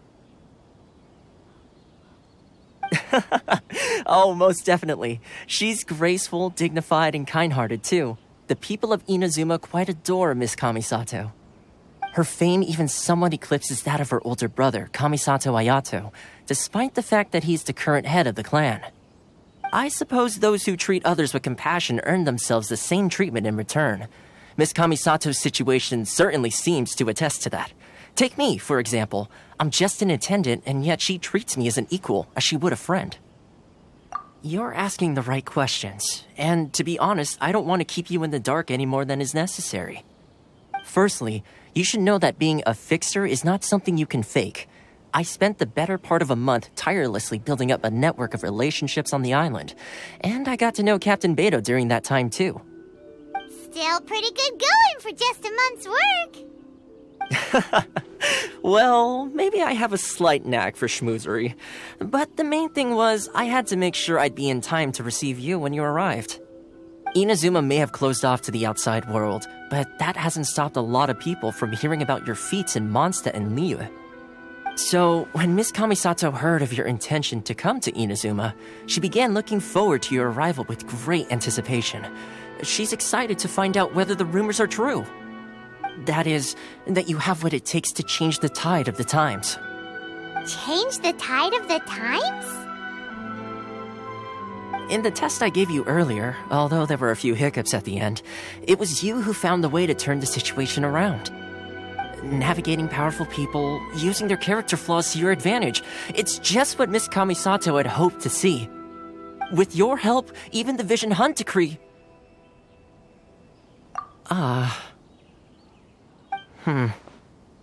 Oh, most definitely. She's graceful, dignified, and kind-hearted, too. The people of Inazuma quite adore Miss Kamisato. Her fame even somewhat eclipses that of her older brother, Kamisato Ayato, despite the fact that he's the current head of the clan. I suppose those who treat others with compassion earn themselves the same treatment in return. Miss Kamisato's situation certainly seems to attest to that. Take me, for example. I'm just an attendant, and yet she treats me as an equal, as she would a friend. You're asking the right questions, and to be honest, I don't want to keep you in the dark any more than is necessary. Firstly, you should know that being a fixer is not something you can fake. I spent the better part of a month tirelessly building up a network of relationships on the island, and I got to know Captain Beto during that time too. Still pretty good going for just a month's work. Well, maybe I have a slight knack for schmoozery, but the main thing was I had to make sure I'd be in time to receive you when you arrived. Inazuma may have closed off to the outside world, but that hasn't stopped a lot of people from hearing about your feats in Mondstadt and Liyue. So, when Miss Kamisato heard of your intention to come to Inazuma, she began looking forward to your arrival with great anticipation. She's excited to find out whether the rumors are true. That is, that you have what it takes to change the tide of the times. Change the tide of the times? In the test I gave you earlier, although there were a few hiccups at the end, it was you who found the way to turn the situation around. Navigating powerful people, using their character flaws to your advantage. It's just what Miss Kamisato had hoped to see. With your help, even the Vision Hunt decree...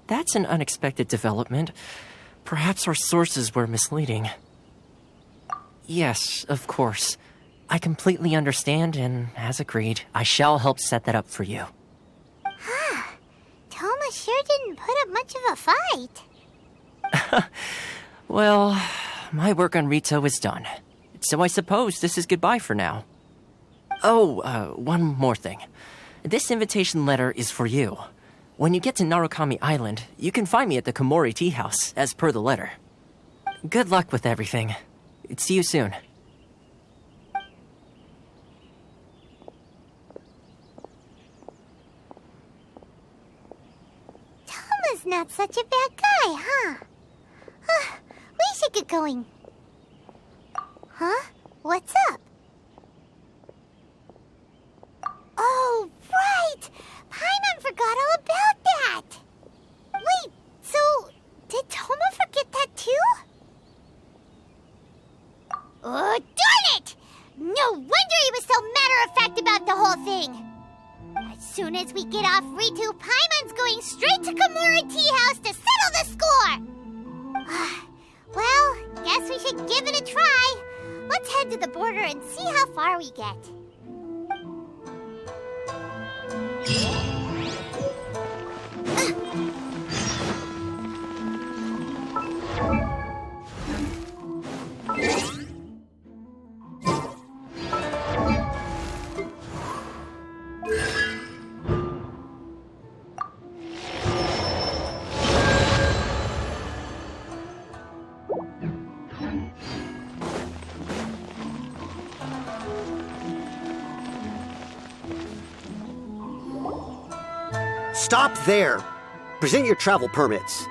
That's an unexpected development. Perhaps our sources were misleading. Yes, of course. I completely understand, and as agreed, I shall help set that up for you. Toma sure didn't put up much of a fight. Well, my work on Rito is done. So I suppose this is goodbye for now. Oh, one more thing. This invitation letter is for you. When you get to Narukami Island, you can find me at the Komori Tea House, as per the letter. Good luck with everything. See you soon. Toma's not such a bad guy, huh? We should get going. Huh? What's up? Oh, right! Paimon forgot all about that! Wait, so did Toma forget that too? Oh, darn it! No wonder he was so matter-of-fact about the whole thing! As soon as we get off Ritu, Paimon's going straight to Komori Tea House to settle the score! Well, guess we should give it a try. Let's head to the border and see how far we get. Stop there! Present your travel permits.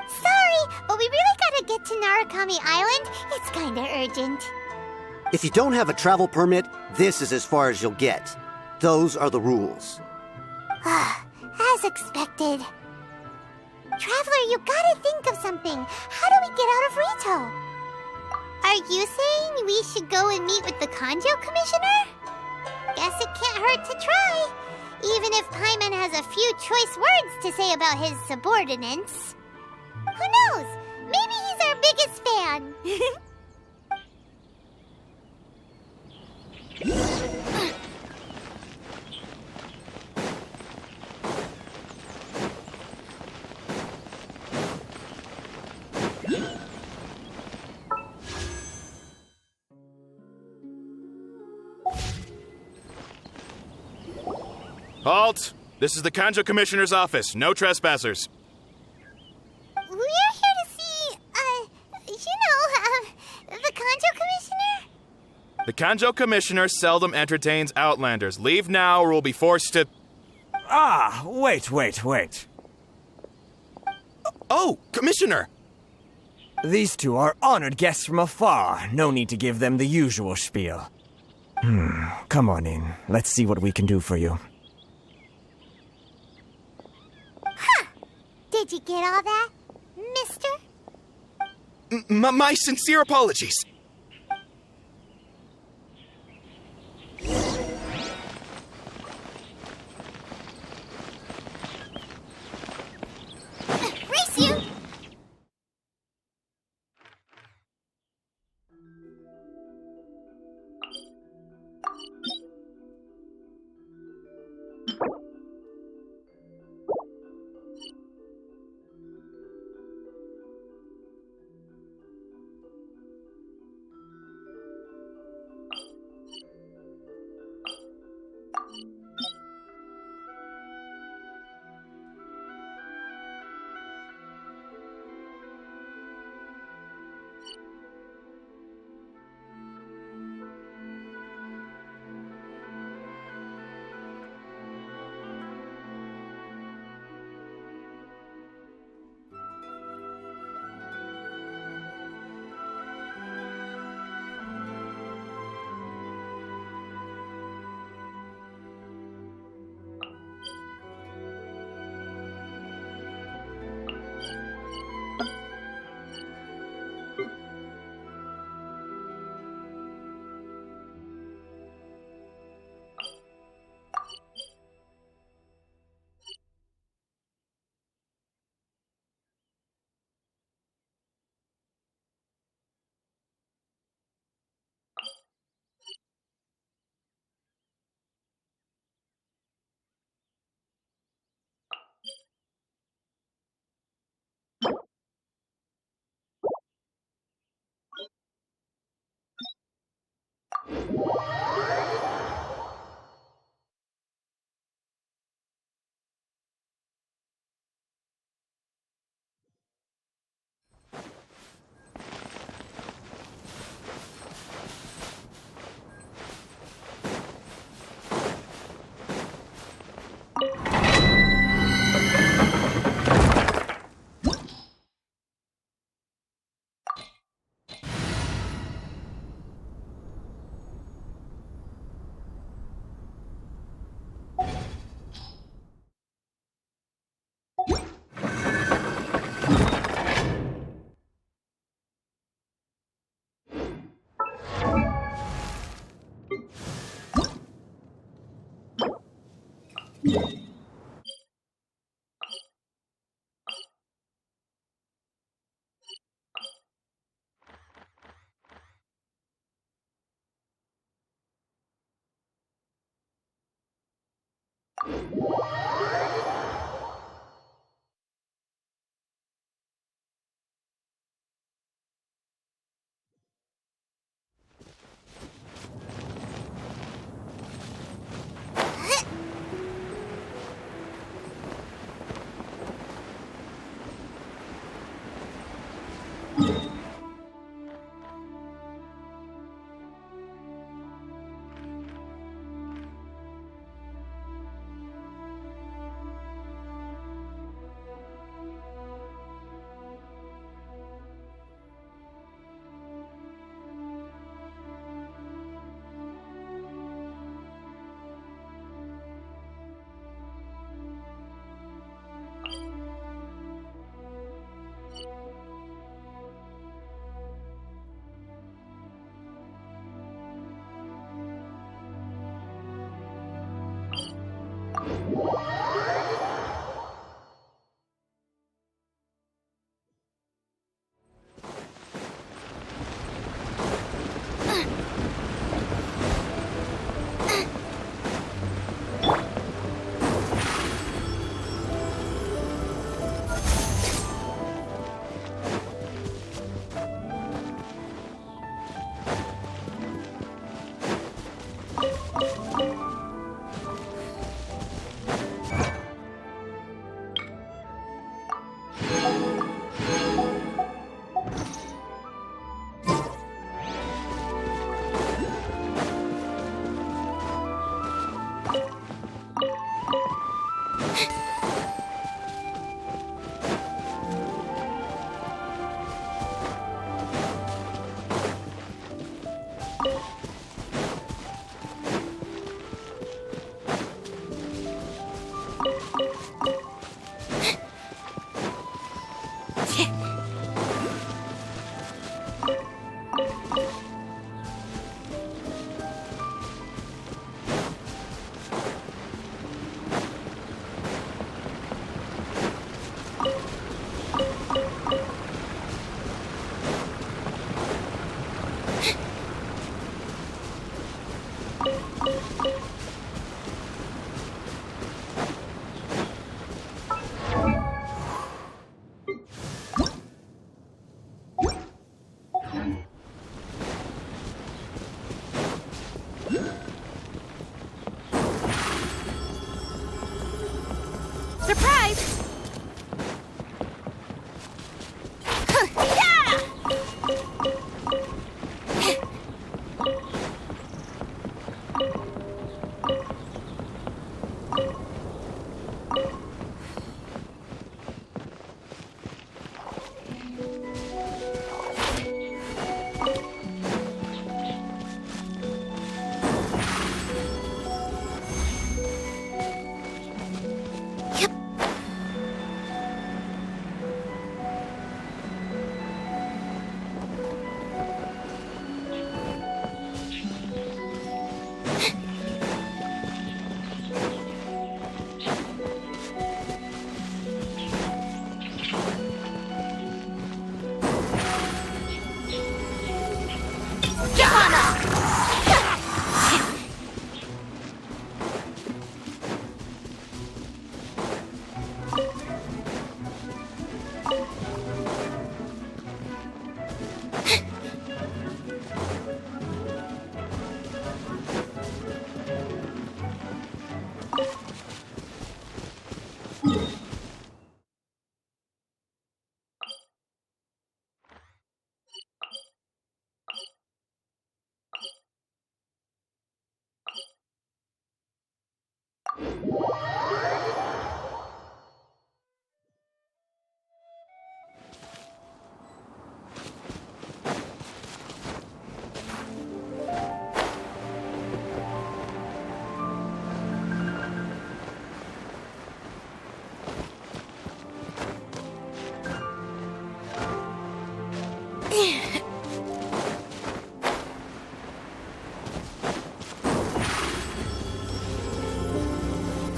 Sorry, but we really gotta get to Narukami Island. It's kinda urgent. If you don't have a travel permit, this is as far as you'll get. Those are the rules. As expected. Traveler, you gotta think of something. How do we get out of Rito? Are you saying we should go and meet with the Kanjo Commissioner? Guess it can't hurt to try. Even if Paimon has a few choice words to say about his subordinates. Who knows? Maybe he's our biggest fan. Halt! This is the Kanjo Commissioner's office. No trespassers. We're here to see, the Kanjo Commissioner? The Kanjo Commissioner seldom entertains Outlanders. Leave now or we'll be forced to... Ah, wait. Oh, Commissioner! These two are honored guests from afar. No need to give them the usual spiel. Come on in. Let's see what we can do for you. Did you get all that, mister? My sincere apologies. Race you! Surprise!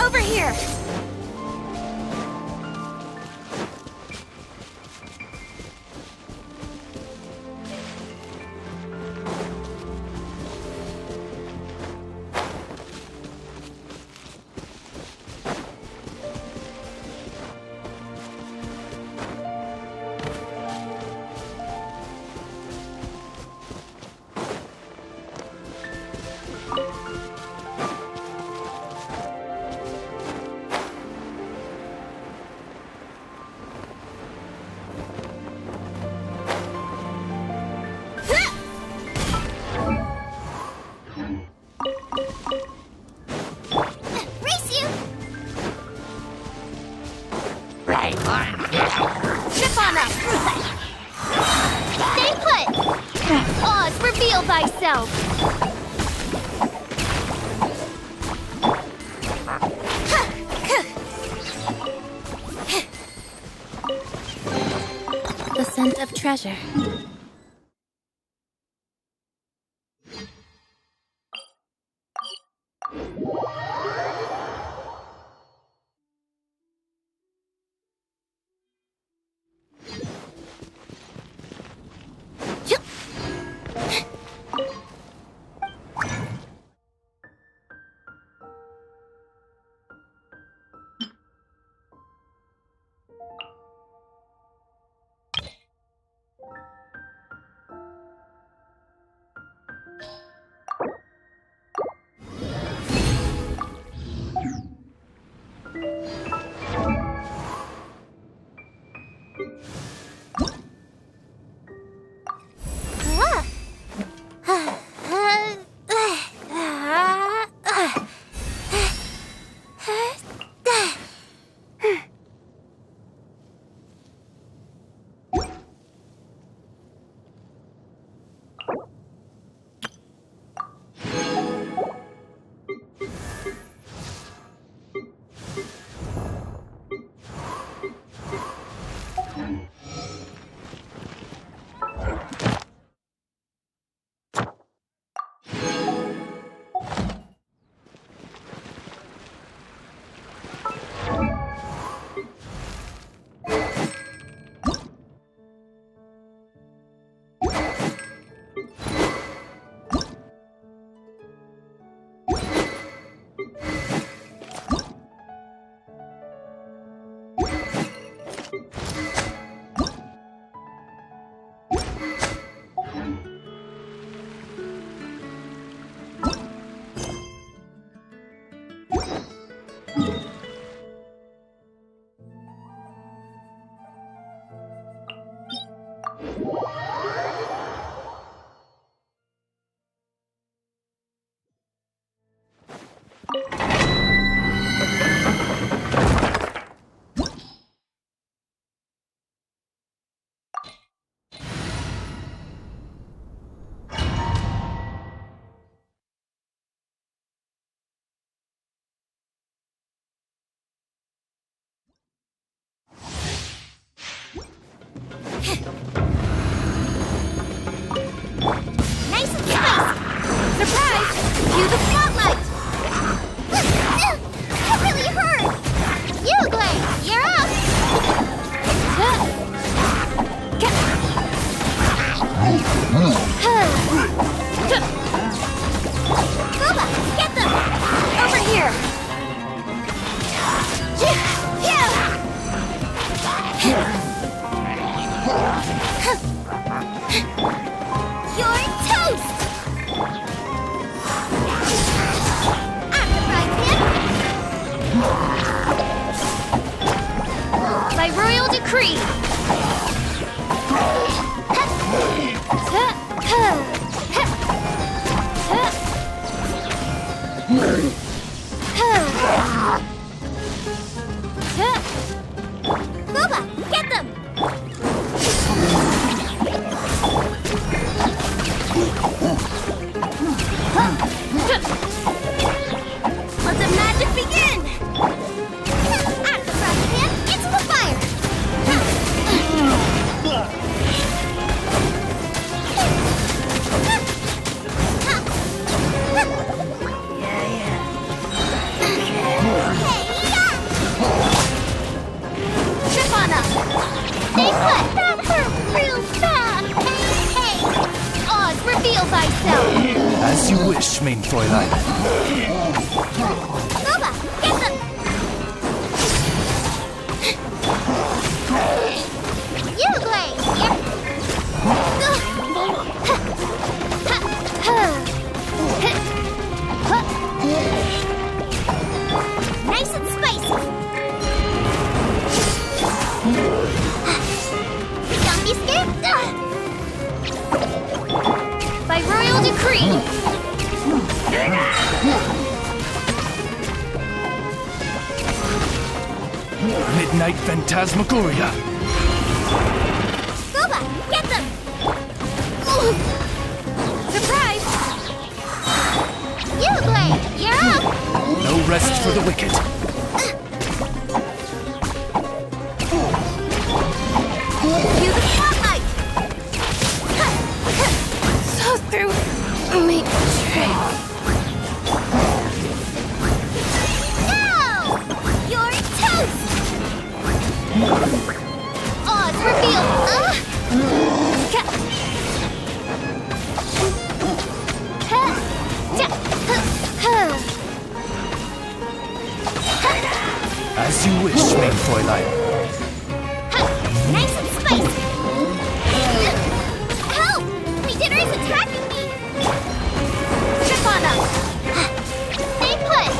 Over here! reveal thyself! The scent of treasure. Nice and spicy! Surprise! Cue the spotlight! That really hurt! You, Glenn, you're up! Booba, get them! Over here! You're toast! Amd Ryzen! By royal decree! Booba, get them! Let the magic begin! Amd Ryzen, into the fire! Trip on up! Stay put! That hurt real bad! Hey! Oz, reveal thyself! As you wish, mein Fräulein. Booba, get them! You, Glaze! Nice and spicy! Don't be scared! By royal decree! Midnight Phantasmagoria. Booba, get them! Surprise! rest for the wicked. Cue the spotlight! So through my trick. Now! You're toast! Odds revealed! As you wish, main Fräulein. Nice and spicy! Help! Leader is attacking me! Trip on them! Stay put!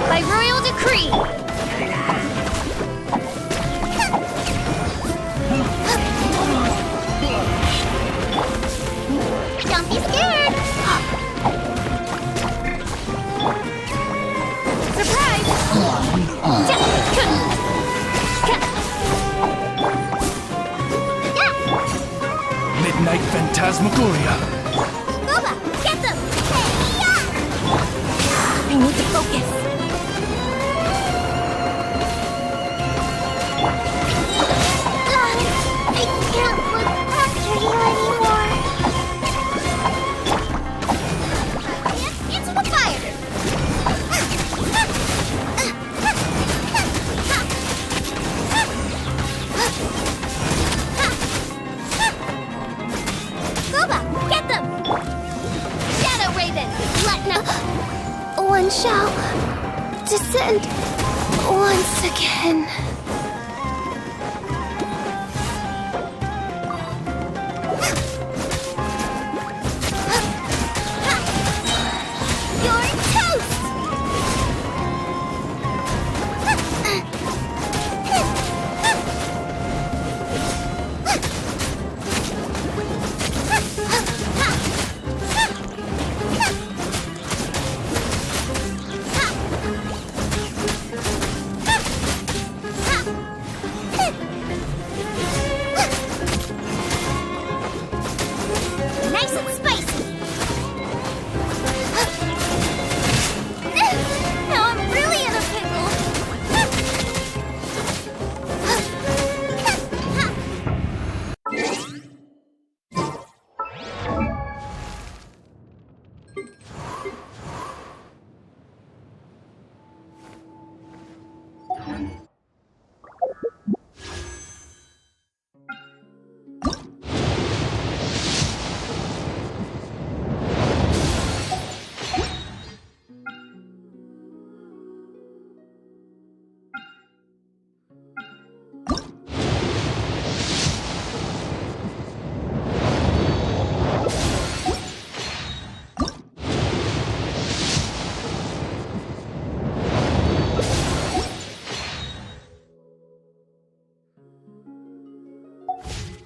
By royal decree! Don't be scared! Surprise! Midnight Phantasmagoria. Boba, get them! I need to focus. I can't look after you anymore. Into the fire! Boba, get them! Shadow Raven, letting up. One shall descend once again. You're toast! Nice and spicy! Now I'm really in a pickle!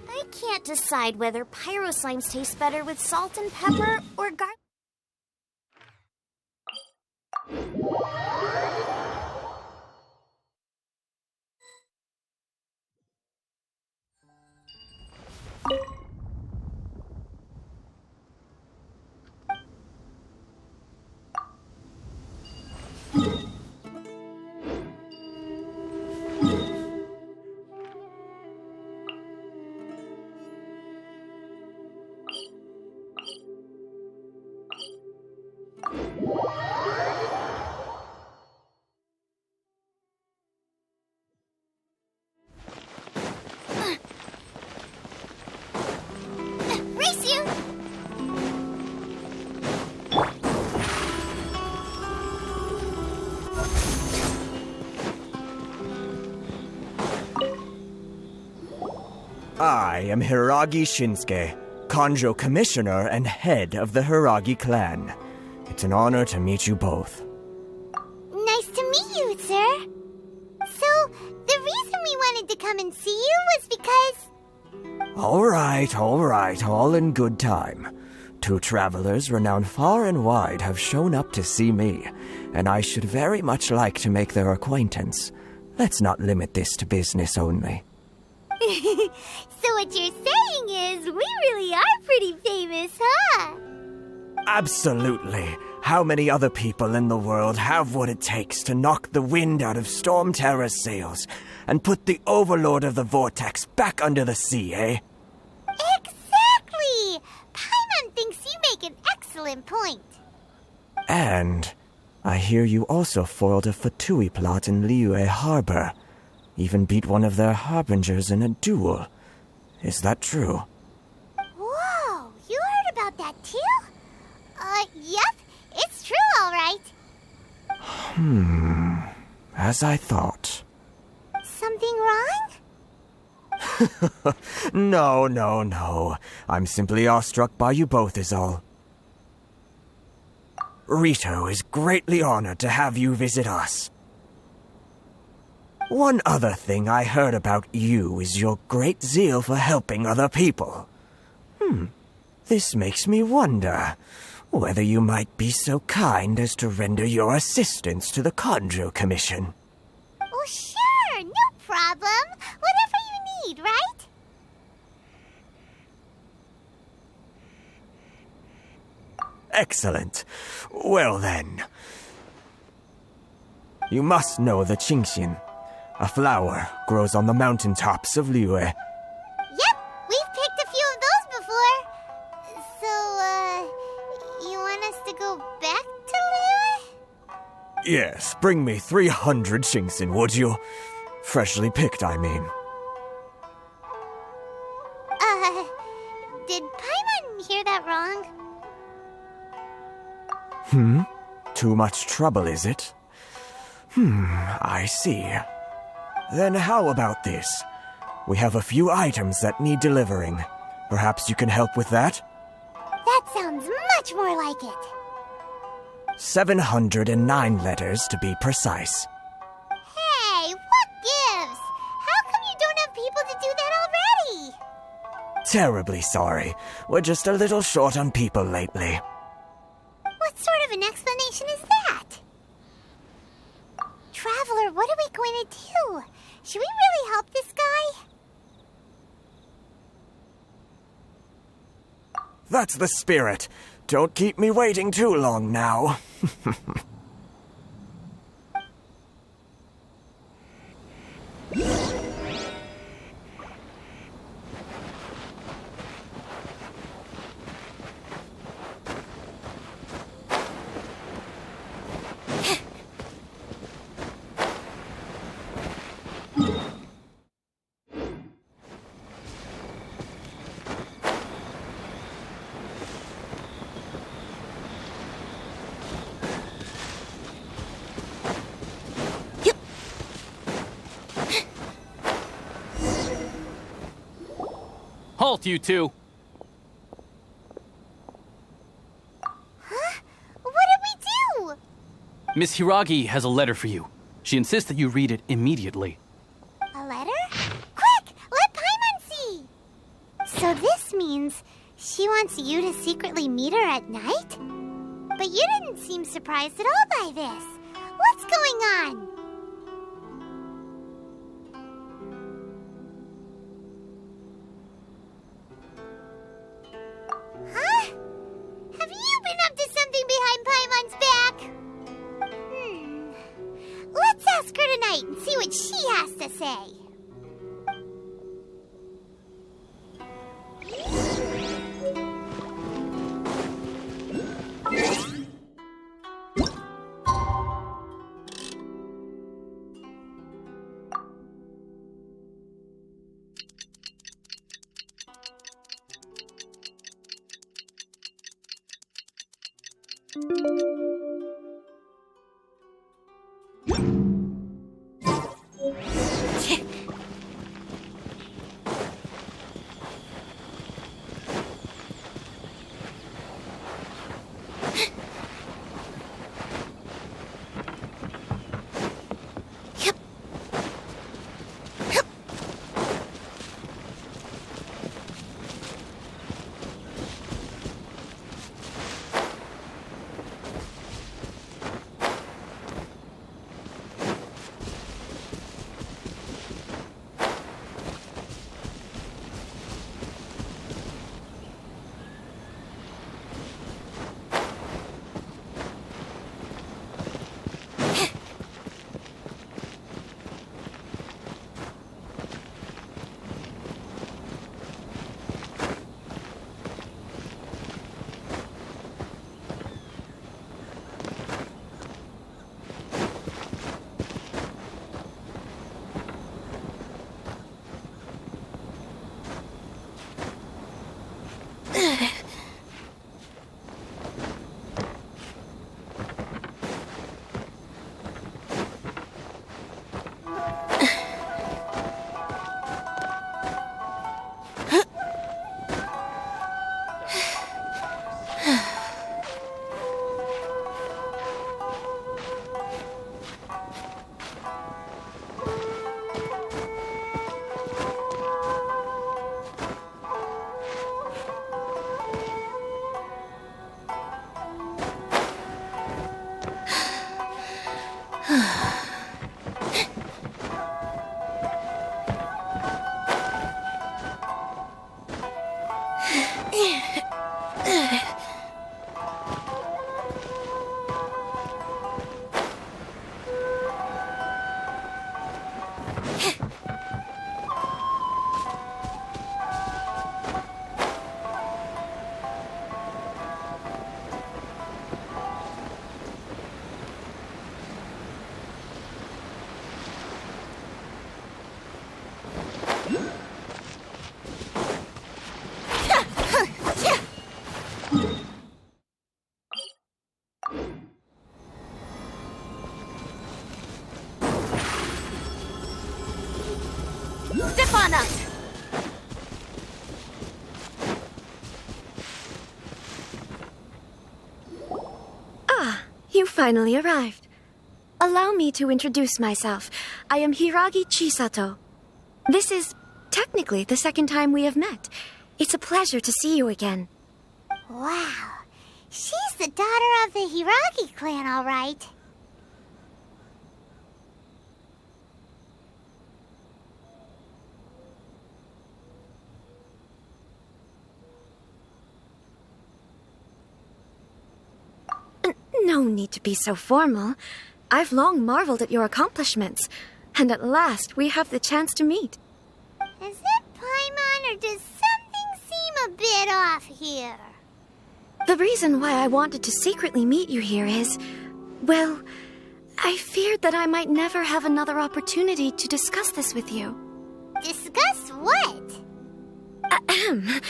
I can't decide whether pyro slimes taste better with salt and pepper or garlic. Race you! I am Hiragi Shinsuke, Kanjo Commissioner and head of the Hiragi clan. It's an honor to meet you both. Nice to meet you, sir. So, the reason we wanted to come and see you was because... All right, all in good time. Two travelers renowned far and wide have shown up to see me, and I should very much like to make their acquaintance. Let's not limit this to business only. So what you're saying is we really are pretty famous, huh? Absolutely. How many other people in the world have what it takes to knock the wind out of Storm Terror's sails and put the Overlord of the Vortex back under the sea, eh? Exactly! Paimon thinks you make an excellent point. And I hear you also foiled a Fatui plot in Liyue Harbor. Even beat one of their harbingers in a duel. Is that true? Whoa, you heard about that too? Yep, it's true, all right. As I thought. Something wrong? No. I'm simply awestruck by you both is all. Rito is greatly honored to have you visit us. One other thing I heard about you is your great zeal for helping other people. This makes me wonder whether you might be so kind as to render your assistance to the Conjo Commission. Oh, sure, no problem. Whatever you need, right? Excellent. Well then. You must know the Qingxian. A flower grows on the mountaintops of Liyue. Yep, we've picked a few of those before. So, you want us to go back to Liyue? Yes, bring me 300 Qingxian, would you? Freshly picked, I mean. Did Paimon hear that wrong? Too much trouble, is it? I see. Then how about this? We have a few items that need delivering. Perhaps you can help with that? That sounds much more like it. 709 letters to be precise. Hey, what gives? How come you don't have people to do that already? Terribly sorry. We're just a little short on people lately. What sort of an explanation is that? Traveler, what are we going to do? Should we really help this guy? That's the spirit. Don't keep me waiting too long now. Halt, you two! Huh? What did we do? Miss Hiragi has a letter for you. She insists that you read it immediately. A letter? Quick! Let Paimon see! So this means she wants you to secretly meet her at night? But you didn't seem surprised at all by this. What's going on? Huh? Have you been up to something behind Paimon's back? Let's ask her tonight and see what she has to say. Step on up! Ah, you finally arrived. Allow me to introduce myself. I am Hiragi Chisato. This is technically the second time we have met. It's a pleasure to see you again. Wow. She's the daughter of the Hiragi clan, all right. No need to be so formal. I've long marveled at your accomplishments, and at last we have the chance to meet. Is it Paimon, or does something seem a bit off here? The reason why I wanted to secretly meet you here is, well, I feared that I might never have another opportunity to discuss this with you. Discuss what? Ahem.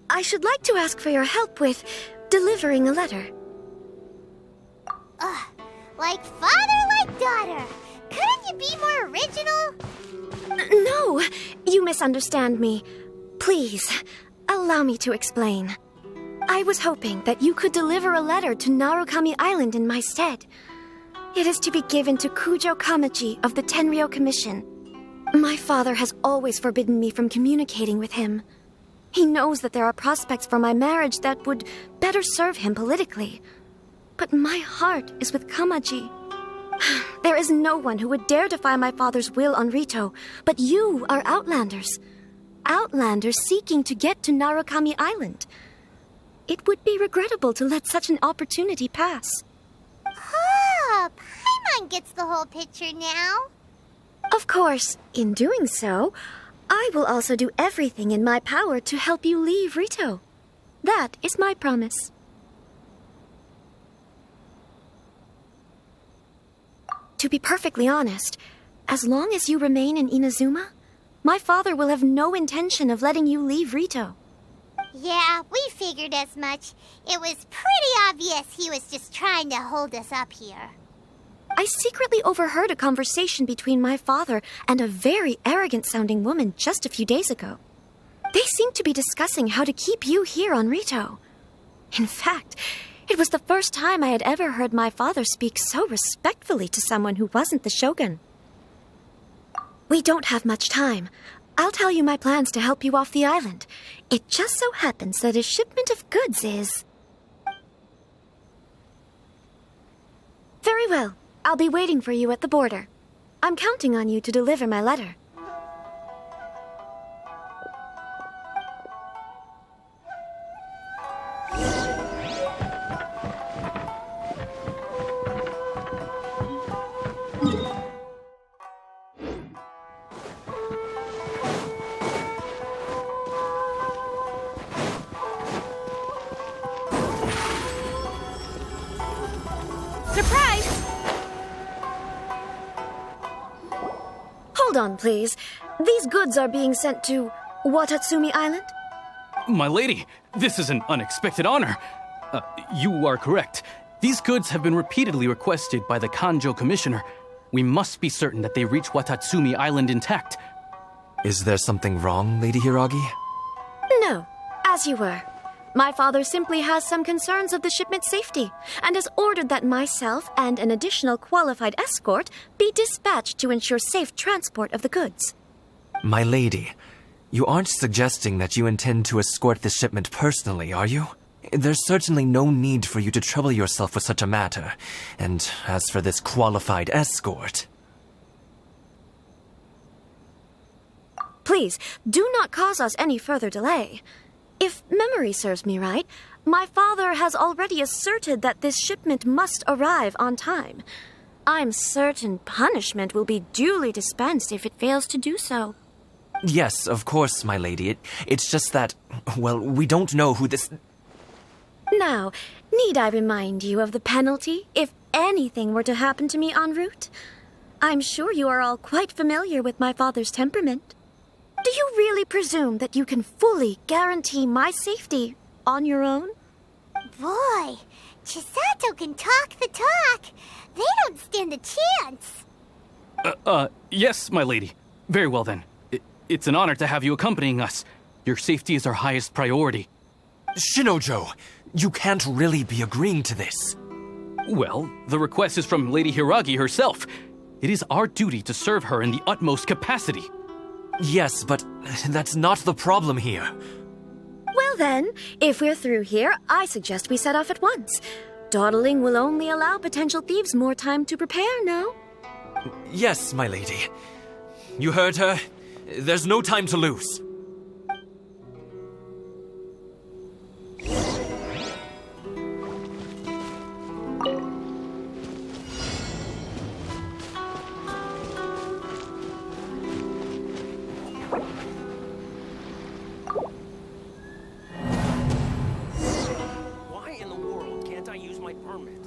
I should like to ask for your help with delivering a letter. Like father, like daughter. Couldn't you be more original? No, you misunderstand me. Please, allow me to explain. I was hoping that you could deliver a letter to Narukami Island in my stead. It is to be given to Kujo Kamachi of the Tenryou Commission. My father has always forbidden me from communicating with him. He knows that there are prospects for my marriage that would better serve him politically. But my heart is with Kamaji. There is no one who would dare defy my father's will on Rito, but you are Outlanders. Outlanders seeking to get to Narukami Island. It would be regrettable to let such an opportunity pass. Oh, Paimon gets the whole picture now. Of course, in doing so, I will also do everything in my power to help you leave Rito. That is my promise. To be perfectly honest, as long as you remain in Inazuma, my father will have no intention of letting you leave Rito. Yeah, we figured as much. It was pretty obvious he was just trying to hold us up here. I secretly overheard a conversation between my father and a very arrogant-sounding woman just a few days ago. They seemed to be discussing how to keep you here on Rito. In fact, it was the first time I had ever heard my father speak so respectfully to someone who wasn't the shogun. We don't have much time. I'll tell you my plans to help you off the island. It just so happens that a shipment of goods is... Very well. I'll be waiting for you at the border. I'm counting on you to deliver my letter. Surprise! Hold on, please. These goods are being sent to Watatsumi Island? My lady, this is an unexpected honor. You are correct. These goods have been repeatedly requested by the Kanjo Commissioner. We must be certain that they reach Watatsumi Island intact. Is there something wrong, Lady Hiragi? No, as you were. My father simply has some concerns of the shipment's safety and has ordered that myself and an additional qualified escort be dispatched to ensure safe transport of the goods. My lady, you aren't suggesting that you intend to escort the shipment personally, are you? There's certainly no need for you to trouble yourself with such a matter. And as for this qualified escort... Please, do not cause us any further delay. If memory serves me right, my father has already asserted that this shipment must arrive on time. I'm certain punishment will be duly dispensed if it fails to do so. Yes, of course, my lady. It's just that, well, we don't know who this... Now, need I remind you of the penalty if anything were to happen to me en route? I'm sure you are all quite familiar with my father's temperament. Do you really presume that you can fully guarantee my safety on your own? Boy, Chisato can talk the talk. They don't stand a chance. Yes, my lady. Very well then. It's an honor to have you accompanying us. Your safety is our highest priority. Shinojo, you can't really be agreeing to this. Well, the request is from Lady Hiragi herself. It is our duty to serve her in the utmost capacity. Yes, but that's not the problem here. Well then, if we're through here, I suggest we set off at once. Dawdling will only allow potential thieves more time to prepare now. Yes, my lady. You heard her. There's no time to lose. Why in the world can't I use my permit?